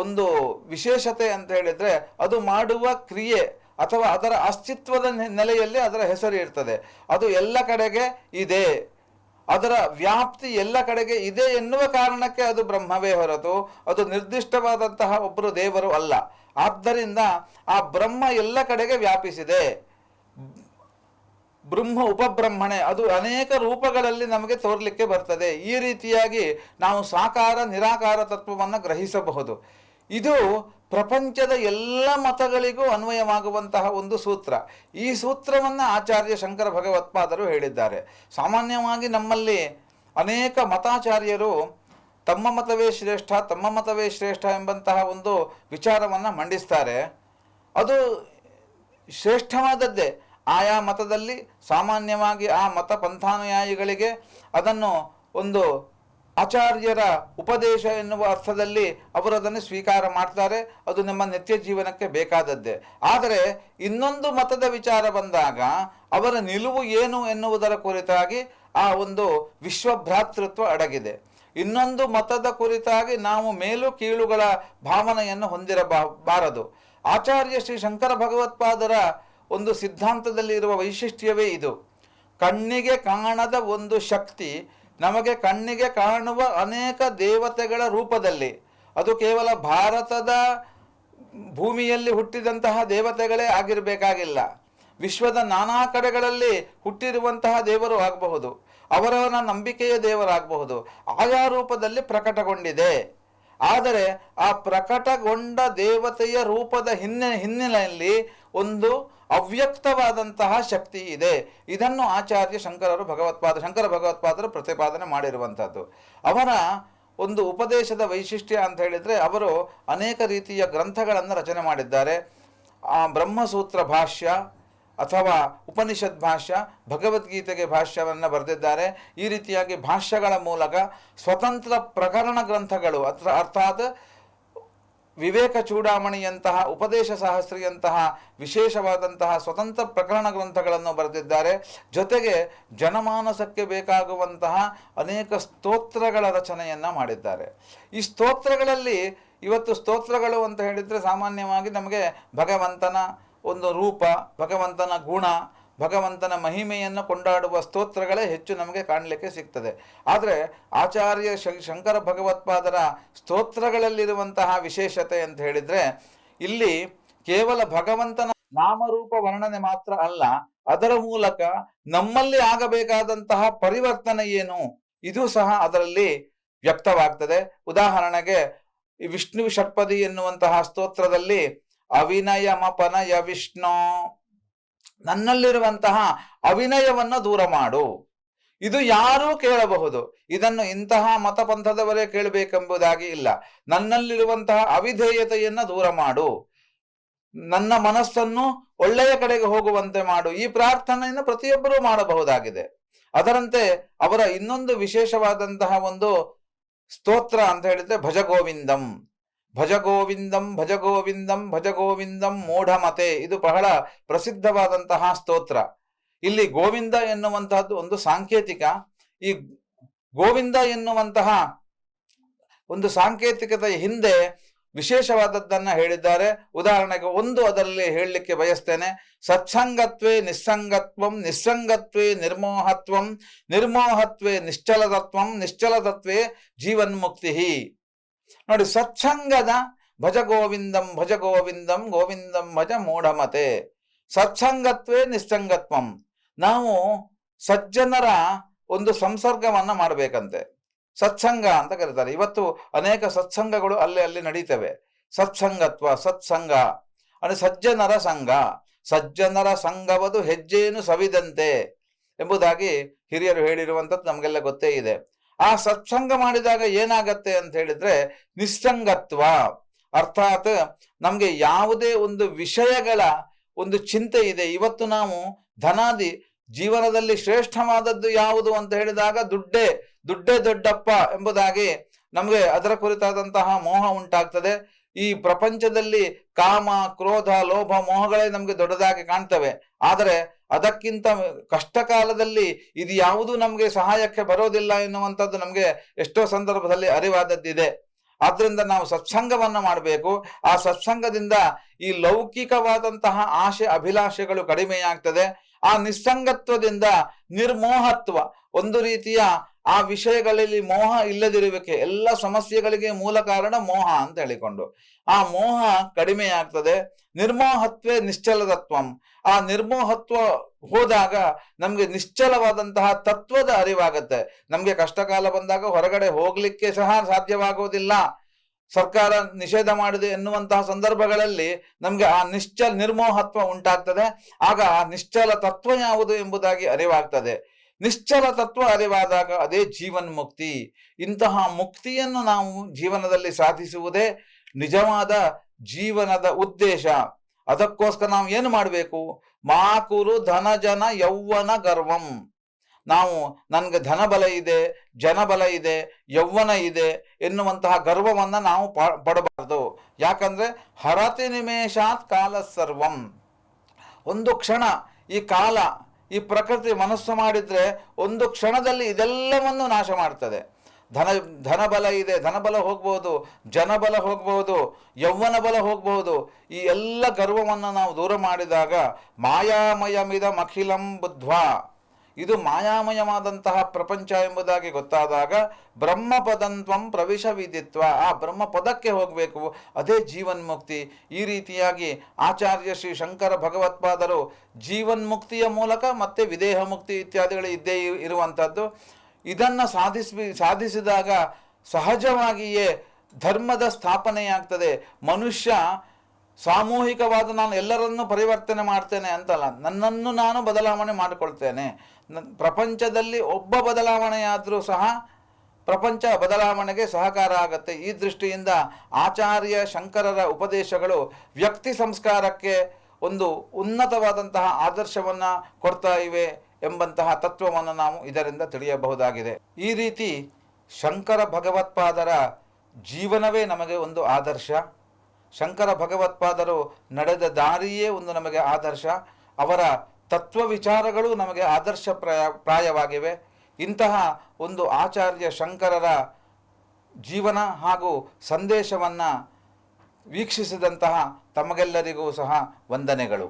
ಒಂದು ವಿಶೇಷತೆ ಅಂತ ಹೇಳಿದರೆ ಅದು ಮಾಡುವ ಕ್ರಿಯೆ ಅಥವಾ ಅದರ ಅಸ್ತಿತ್ವದ ನೆಲೆಯಲ್ಲಿ ಅದರ ಹೆಸರು ಇರ್ತದೆ. ಅದು ಎಲ್ಲ ಕಡೆಗೆ ಇದೆ, ಅದರ ವ್ಯಾಪ್ತಿ ಎಲ್ಲ ಕಡೆಗೆ ಇದೆ ಎನ್ನುವ ಕಾರಣಕ್ಕೆ ಅದು ಬ್ರಹ್ಮವೇ ಹೊರತು ಅದು ನಿರ್ದಿಷ್ಟವಾದಂತಹ ಒಬ್ಬರು ದೇವರು ಅಲ್ಲ. ಆದ್ದರಿಂದ ಆ ಬ್ರಹ್ಮ ಎಲ್ಲ ಕಡೆಗೆ ವ್ಯಾಪಿಸಿದೆ. ಬ್ರಹ್ಮ ಉಪಬ್ರಹ್ಮಣೆ ಅದು ಅನೇಕ ರೂಪಗಳಲ್ಲಿ ನಮಗೆ ತೋರಲಿಕ್ಕೆ ಬರ್ತದೆ. ಈ ರೀತಿಯಾಗಿ ನಾವು ಸಾಕಾರ ನಿರಾಕಾರ ತತ್ವವನ್ನು ಗ್ರಹಿಸಬಹುದು. ಇದು ಪ್ರಪಂಚದ ಎಲ್ಲ ಮತಗಳಿಗೂ ಅನ್ವಯವಾಗುವಂತಹ ಒಂದು ಸೂತ್ರ. ಈ ಸೂತ್ರವನ್ನು ಆಚಾರ್ಯ ಶಂಕರ ಭಗವತ್ಪಾದರು ಹೇಳಿದ್ದಾರೆ. ಸಾಮಾನ್ಯವಾಗಿ ನಮ್ಮಲ್ಲಿ ಅನೇಕ ಮತಾಚಾರ್ಯರು ತಮ್ಮ ಮತವೇ ಶ್ರೇಷ್ಠ ಎಂಬಂತಹ ಒಂದು ವಿಚಾರವನ್ನು ಮಂಡಿಸ್ತಾರೆ. ಅದು ಶ್ರೇಷ್ಠವಾದದ್ದೇ. ಆಯಾ ಮತದಲ್ಲಿ ಸಾಮಾನ್ಯವಾಗಿ ಆ ಮತ ಪಂಥಾನುಯಾಯಿಗಳಿಗೆ ಅದನ್ನು ಒಂದು ಆಚಾರ್ಯರ ಉಪದೇಶ ಎನ್ನುವ ಅರ್ಥದಲ್ಲಿ ಅವರು ಅದನ್ನು ಸ್ವೀಕಾರ ಮಾಡ್ತಾರೆ. ಅದು ನಮ್ಮ ನಿತ್ಯ ಜೀವನಕ್ಕೆ ಬೇಕಾದದ್ದೇ. ಆದರೆ ಇನ್ನೊಂದು ಮತದ ವಿಚಾರ ಬಂದಾಗ ಅವರ ನಿಲುವು ಏನು ಎನ್ನುವುದರ ಕುರಿತಾಗಿ ಆ ಒಂದು ವಿಶ್ವಭ್ರಾತೃತ್ವ ಅಡಗಿದೆ. ಇನ್ನೊಂದು ಮತದ ಕುರಿತಾಗಿ ನಾವು ಮೇಲು ಕೀಳುಗಳ ಭಾವನೆಯನ್ನು ಹೊಂದಿರಬಾರದು. ಆಚಾರ್ಯ ಶ್ರೀ ಶಂಕರ ಭಗವತ್ಪಾದರ ಒಂದು ಸಿದ್ಧಾಂತದಲ್ಲಿ ಇರುವ ವೈಶಿಷ್ಟ್ಯವೇ ಇದು. ಕಣ್ಣಿಗೆ ಕಾಣದ ಒಂದು ಶಕ್ತಿ ನಮಗೆ ಕಣ್ಣಿಗೆ ಕಾಣುವ ಅನೇಕ ದೇವತೆಗಳ ರೂಪದಲ್ಲಿ, ಅದು ಕೇವಲ ಭಾರತದ ಭೂಮಿಯಲ್ಲಿ ಹುಟ್ಟಿದಂತಹ ದೇವತೆಗಳೇ ಆಗಿರಬೇಕಾಗಿಲ್ಲ, ವಿಶ್ವದ ನಾನಾ ಕಡೆಗಳಲ್ಲಿ ಹುಟ್ಟಿರುವಂತಹ ದೇವರು ಆಗಬಹುದು, ಅವರವರ ನಂಬಿಕೆಯ ದೇವರಾಗಬಹುದು, ಆಯಾ ರೂಪದಲ್ಲಿ ಪ್ರಕಟಗೊಂಡಿದೆ. ಆದರೆ ಆ ಪ್ರಕಟಗೊಂಡ ದೇವತೆಯ ರೂಪದ ಹಿನ್ನೆಲೆಯಲ್ಲಿ ಒಂದು ಅವ್ಯಕ್ತವಾದಂತಹ ಶಕ್ತಿ ಇದೆ. ಇದನ್ನು ಆಚಾರ್ಯ ಶಂಕರ ಭಗವತ್ಪಾದರು ಪ್ರತಿಪಾದನೆ ಮಾಡಿರುವಂಥದ್ದು. ಅವರ ಒಂದು ಉಪದೇಶದ ವೈಶಿಷ್ಟ್ಯ ಅಂತ ಹೇಳಿದರೆ, ಅವರು ಅನೇಕ ರೀತಿಯ ಗ್ರಂಥಗಳನ್ನು ರಚನೆ ಮಾಡಿದ್ದಾರೆ. ಬ್ರಹ್ಮಸೂತ್ರ ಭಾಷ್ಯ ಅಥವಾ ಉಪನಿಷತ್ ಭಾಷ್ಯ, ಭಗವದ್ಗೀತೆಗೆ ಭಾಷ್ಯವನ್ನು ಬರೆದಿದ್ದಾರೆ. ಈ ರೀತಿಯಾಗಿ ಭಾಷ್ಯಗಳ ಮೂಲಕ ಸ್ವತಂತ್ರ ಪ್ರಕರಣ ಗ್ರಂಥಗಳು ಅರ್ಥಾತ್ ವಿವೇಕ ಚೂಡಾಮಣಿಯಂತಹ, ಉಪದೇಶ ಸಹಸ್ರಿಯಂತಹ ವಿಶೇಷವಾದಂತಹ ಸ್ವತಂತ್ರ ಪ್ರಕರಣ ಗ್ರಂಥಗಳನ್ನು ಬರೆದಿದ್ದಾರೆ. ಜೊತೆಗೆ ಜನಮಾನಸಕ್ಕೆ ಬೇಕಾಗುವಂತಹ ಅನೇಕ ಸ್ತೋತ್ರಗಳ ರಚನೆಯನ್ನು ಮಾಡಿದ್ದಾರೆ. ಈ ಸ್ತೋತ್ರಗಳಲ್ಲಿ ಇವತ್ತು ಸ್ತೋತ್ರಗಳು ಅಂತ ಹೇಳಿದರೆ ಸಾಮಾನ್ಯವಾಗಿ ನಮಗೆ ಭಗವಂತನ ಒಂದು ರೂಪ, ಭಗವಂತನ ಗುಣ, ಭಗವಂತನ ಮಹಿಮೆಯನ್ನು ಕೊಂಡಾಡುವ ಸ್ತೋತ್ರಗಳೇ ಹೆಚ್ಚು ನಮಗೆ ಕಾಣಲಿಕ್ಕೆ ಸಿಗ್ತದೆ. ಆದರೆ ಆಚಾರ್ಯ ಶಂಕರ ಭಗವತ್ಪಾದರ ಸ್ತೋತ್ರಗಳಲ್ಲಿರುವಂತಹ ವಿಶೇಷತೆ ಅಂತ ಹೇಳಿದರೆ, ಇಲ್ಲಿ ಕೇವಲ ಭಗವಂತನ ನಾಮರೂಪ ವರ್ಣನೆ ಮಾತ್ರ ಅಲ್ಲ, ಅದರ ಮೂಲಕ ನಮ್ಮಲ್ಲಿ ಆಗಬೇಕಾದಂತಹ ಪರಿವರ್ತನೆ ಏನು ಇದು ಸಹ ಅದರಲ್ಲಿ ವ್ಯಕ್ತವಾಗ್ತದೆ. ಉದಾಹರಣೆಗೆ ಈ ವಿಷ್ಣು ಷಟ್ಪದಿ ಎನ್ನುವಂತಹ ಸ್ತೋತ್ರದಲ್ಲಿ ಅವಿನಯಮಪನಯ ವಿಷ್ಣು, ನನ್ನಲ್ಲಿರುವಂತಹ ಅವಿನಯವನ್ನು ದೂರ ಮಾಡು. ಇದು ಯಾರೂ ಕೇಳಬಹುದು, ಇದನ್ನು ಇಂತಹ ಮತಪಂಥದವರೇ ಕೇಳಬೇಕೆಂಬುದಾಗಿ ಇಲ್ಲ. ನನ್ನಲ್ಲಿರುವಂತಹ ಅವಿಧೇಯತೆಯನ್ನು ದೂರ ಮಾಡು, ನನ್ನ ಮನಸ್ಸನ್ನು ಒಳ್ಳೆಯ ಕಡೆಗೆ ಹೋಗುವಂತೆ ಮಾಡು. ಈ ಪ್ರಾರ್ಥನೆಯನ್ನು ಪ್ರತಿಯೊಬ್ಬರೂ ಮಾಡಬಹುದಾಗಿದೆ. ಅದರಂತೆ ಅವರ ಇನ್ನೊಂದು ವಿಶೇಷವಾದಂತಹ ಒಂದು ಸ್ತೋತ್ರ ಅಂತ ಹೇಳಿದ್ರೆ ಭಜಗೋವಿಂದಂ. ಭಜಗೋವಿಂದಂ ಭಜಗೋವಿಂದಂ ಭಜಗೋವಿಂದಂ ಮೂಢಮತೆ, ಇದು ಬಹಳ ಪ್ರಸಿದ್ಧವಾದಂತಹ ಸ್ತೋತ್ರ. ಇಲ್ಲಿ ಗೋವಿಂದ ಎನ್ನುವಂತಹದ್ದು ಒಂದು ಸಾಂಕೇತಿಕ. ಈ ಗೋವಿಂದ ಎನ್ನುವಂತಹ ಒಂದು ಸಾಂಕೇತಿಕತೆಯ ಹಿಂದೆ ವಿಶೇಷವಾದದ್ದನ್ನು ಹೇಳಿದ್ದಾರೆ. ಉದಾಹರಣೆಗೆ ಒಂದು ಅದರಲ್ಲಿ ಹೇಳಲಿಕ್ಕೆ ಬಯಸ್ತೇನೆ. ಸತ್ಸಂಗತ್ವೇ ನಿಸ್ಸಂಗತ್ವಂ, ನಿಸ್ಸಂಗತ್ವೇ ನಿರ್ಮೋಹತ್ವಂ, ನಿರ್ಮೋಹತ್ವೇ ನಿಶ್ಚಲತತ್ವಂ, ನಿಶ್ಚಲತತ್ವೇ ಜೀವನ್ಮುಕ್ತಿ. ನೋಡಿ, ಸತ್ಸಂಗದ ಭಜ ಗೋವಿಂದಂ ಭಜ ಗೋವಿಂದಂ ಗೋವಿಂದಂ ಭಜ ಮೂಢಮತೆ. ಸತ್ಸಂಗತ್ವೇ ನಿಸ್ಸಂಗತ್ವಂ, ನಾವು ಸಜ್ಜನರ ಒಂದು ಸಂಸರ್ಗವನ್ನ ಮಾಡಬೇಕಂತೆ. ಸತ್ಸಂಗ ಅಂತ ಕರೀತಾರೆ. ಇವತ್ತು ಅನೇಕ ಸತ್ಸಂಗಗಳು ಅಲ್ಲಿ ನಡೀತವೆ. ಸತ್ಸಂಗತ್ವ, ಸತ್ಸಂಗ ಅಂದರೆ ಸಜ್ಜನರ ಸಂಘ. ಸಜ್ಜನರ ಸಂಘವದು ಹೆಜ್ಜೆಯನ್ನು ಸವಿದಂತೆ ಎಂಬುದಾಗಿ ಹಿರಿಯರು ಹೇಳಿರುವಂಥದ್ದು ನಮಗೆಲ್ಲ ಗೊತ್ತೇ ಇದೆ. ಆ ಸತ್ಸಂಗ ಮಾಡಿದಾಗ ಏನಾಗತ್ತೆ ಅಂತ ಹೇಳಿದ್ರೆ ನಿಸ್ಸಂಗತ್ವ, ಅರ್ಥಾತ್ ನಮಗೆ ಯಾವುದೇ ಒಂದು ವಿಷಯಗಳ ಒಂದು ಚಿಂತೆ ಇದೆ. ಇವತ್ತು ನಾವು ಧನಾದಿ ಜೀವನದಲ್ಲಿ ಶ್ರೇಷ್ಠವಾದದ್ದು ಯಾವುದು ಅಂತ ಹೇಳಿದಾಗ ದುಡ್ಡೇ ದೊಡ್ಡಪ್ಪ ಎಂಬುದಾಗಿ ನಮಗೆ ಅದರ ಕುರಿತಾದಂತಹ ಮೋಹ ಉಂಟಾಗ್ತದೆ. ಈ ಪ್ರಪಂಚದಲ್ಲಿ ಕಾಮ, ಕ್ರೋಧ, ಲೋಭ, ಮೋಹಗಳೇ ನಮಗೆ ದೊಡ್ಡದಾಗಿ ಕಾಣ್ತವೆ. ಆದರೆ ಅದಕ್ಕಿಂತ ಕಷ್ಟ ಕಾಲದಲ್ಲಿ ಇದು ಯಾವುದು ನಮಗೆ ಸಹಾಯಕ್ಕೆ ಬರೋದಿಲ್ಲ ಎನ್ನುವಂಥದ್ದು ನಮಗೆ ಎಷ್ಟೋ ಸಂದರ್ಭದಲ್ಲಿ ಅರಿವಾದದ್ದಿದೆ. ಆದ್ರಿಂದ ನಾವು ಸತ್ಸಂಗವನ್ನು ಮಾಡಬೇಕು. ಆ ಸತ್ಸಂಗದಿಂದ ಈ ಲೌಕಿಕವಾದಂತಹ ಆಶೆ ಅಭಿಲಾಷೆಗಳು ಕಡಿಮೆಯಾಗ್ತದೆ. ಆ ನಿಸ್ಸಂಗತ್ವದಿಂದ ನಿರ್ಮೋಹತ್ವ, ಒಂದು ರೀತಿಯ ಆ ವಿಷಯಗಳಲ್ಲಿ ಮೋಹ ಇಲ್ಲದಿರುವಿಕೆ, ಎಲ್ಲ ಸಮಸ್ಯೆಗಳಿಗೆ ಮೂಲ ಕಾರಣ ಮೋಹ ಅಂತ ಹೇಳಿಕೊಂಡು ಆ ಮೋಹ ಕಡಿಮೆಯಾಗ್ತದೆ. ನಿರ್ಮೋಹತ್ವೇ ನಿಶ್ಚಲತತ್ವಂ, ಆ ನಿರ್ಮೋಹತ್ವ ಹೋದಾಗ ನಮ್ಗೆ ನಿಶ್ಚಲವಾದಂತಹ ತತ್ವದ ಅರಿವಾಗತ್ತೆ. ನಮ್ಗೆ ಕಷ್ಟಕಾಲ ಬಂದಾಗ ಹೊರಗಡೆ ಹೋಗ್ಲಿಕ್ಕೆ ಸಹ ಸಾಧ್ಯವಾಗುವುದಿಲ್ಲ, ಸರ್ಕಾರ ನಿಷೇಧ ಮಾಡಿದೆ ಎನ್ನುವಂತಹ ಸಂದರ್ಭಗಳಲ್ಲಿ ನಮ್ಗೆ ಆ ನಿರ್ಮೋಹತ್ವ ಉಂಟಾಗ್ತದೆ. ಆಗ ಆ ನಿಶ್ಚಲ ತತ್ವ ಯಾವುದು ಎಂಬುದಾಗಿ ಅರಿವಾಗ್ತದೆ. ನಿಶ್ಚಲ ತತ್ವ ಅರಿವಾದಾಗ ಅದೇ ಜೀವನ್ಮುಕ್ತಿ. ಇಂತಹ ಮುಕ್ತಿಯನ್ನು ನಾವು ಜೀವನದಲ್ಲಿ ಸಾಧಿಸುವುದೇ ನಿಜವಾದ ಜೀವನದ ಉದ್ದೇಶ. ಅದಕ್ಕೋಸ್ಕರ ನಾವು ಏನು ಮಾಡಬೇಕು? ಮಾಕುರು ಧನ ಜನ ಯೌವನ ಗರ್ವಂ. ನಾವು ನನ್ಗೆ ಧನಬಲ ಇದೆ, ಜನಬಲ ಇದೆ, ಯೌವನ ಇದೆ ಎನ್ನುವಂತಹ ಗರ್ವವನ್ನು ನಾವು ಪಡಬಾರ್ದು. ಯಾಕಂದ್ರೆ ಹರತಿ ನಿಮೇಷಾತ್ ಕಾಲ ಸರ್ವಂ. ಒಂದು ಕ್ಷಣ ಈ ಕಾಲ, ಈ ಪ್ರಕೃತಿ ಮನಸ್ಸು ಮಾಡಿದ್ರೆ ಒಂದು ಕ್ಷಣದಲ್ಲಿ ಇದೆಲ್ಲವನ್ನು ನಾಶ ಮಾಡ್ತದೆ. ಧನಬಲ ಇದೆ, ಧನಬಲ ಹೋಗ್ಬಹುದು, ಜನಬಲ ಹೋಗ್ಬಹುದು, ಯೌವನ ಬಲ ಹೋಗ್ಬಹುದು. ಈ ಎಲ್ಲ ಗರ್ವವನ್ನು ನಾವು ದೂರ ಮಾಡಿದಾಗ ಮಾಯಾಮಯಮಿದ ಮಖಿಲಂ ಬುದ್ಧ್ವಾ, ಇದು ಮಾಯಾಮಯವಾದಂತಹ ಪ್ರಪಂಚ ಎಂಬುದಾಗಿ ಗೊತ್ತಾದಾಗ ಬ್ರಹ್ಮಪದಂತ್ವಂ ಪ್ರವಿಶ ವಿದಿತ್ವ, ಆ ಬ್ರಹ್ಮಪದಕ್ಕೆ ಹೋಗಬೇಕು, ಅದೇ ಜೀವನ್ಮುಕ್ತಿ. ಈ ರೀತಿಯಾಗಿ ಆಚಾರ್ಯ ಶ್ರೀ ಶಂಕರ ಭಗವತ್ಪಾದರು ಜೀವನ್ಮುಕ್ತಿಯ ಮೂಲಕ ಮತ್ತೆ ವಿದೇಹ ಮುಕ್ತಿ ಇತ್ಯಾದಿಗಳು ಇದ್ದೇ ಇರುವಂಥದ್ದು. ಇದನ್ನು ಸಾಧಿಸಿದಾಗ ಸಹಜವಾಗಿಯೇ ಧರ್ಮದ ಸ್ಥಾಪನೆಯಾಗ್ತದೆ. ಮನುಷ್ಯ ಸಾಮೂಹಿಕವಾದ ನಾನು ಎಲ್ಲರನ್ನೂ ಪರಿವರ್ತನೆ ಮಾಡ್ತೇನೆ ಅಂತಲ್ಲ, ನನ್ನನ್ನು ನಾನು ಬದಲಾವಣೆ ಮಾಡಿಕೊಳ್ತೇನೆ. ಪ್ರಪಂಚದಲ್ಲಿ ಒಬ್ಬ ಬದಲಾವಣೆಯಾದರೂ ಸಹ ಪ್ರಪಂಚ ಬದಲಾವಣೆಗೆ ಸಹಕಾರ ಆಗುತ್ತೆ. ಈ ದೃಷ್ಟಿಯಿಂದ ಆಚಾರ್ಯ ಶಂಕರರ ಉಪದೇಶಗಳು ವ್ಯಕ್ತಿ ಸಂಸ್ಕಾರಕ್ಕೆ ಒಂದು ಉನ್ನತವಾದಂತಹ ಆದರ್ಶವನ್ನು ಕೊಡ್ತಾ ಇವೆ ಎಂಬಂತಹ ತತ್ವವನ್ನು ನಾವು ಇದರಿಂದ ತಿಳಿಯಬಹುದಾಗಿದೆ. ಈ ರೀತಿ ಶಂಕರ ಭಗವತ್ಪಾದರ ಜೀವನವೇ ನಮಗೆ ಒಂದು ಆದರ್ಶ. ಶಂಕರ ಭಗವತ್ಪಾದರು ನಡೆದ ದಾರಿಯೇ ಒಂದು ನಮಗೆ ಆದರ್ಶ. ಅವರ ತತ್ವ ವಿಚಾರಗಳು ನಮಗೆ ಆದರ್ಶ ಪ್ರಾಯವಾಗಿವೆ. ಇಂತಹ ಒಂದು ಆಚಾರ್ಯ ಶಂಕರರ ಜೀವನ ಹಾಗೂ ಸಂದೇಶವನ್ನು ವೀಕ್ಷಿಸಿದಂತಹ ತಮಗೆಲ್ಲರಿಗೂ ಸಹ ವಂದನೆಗಳು.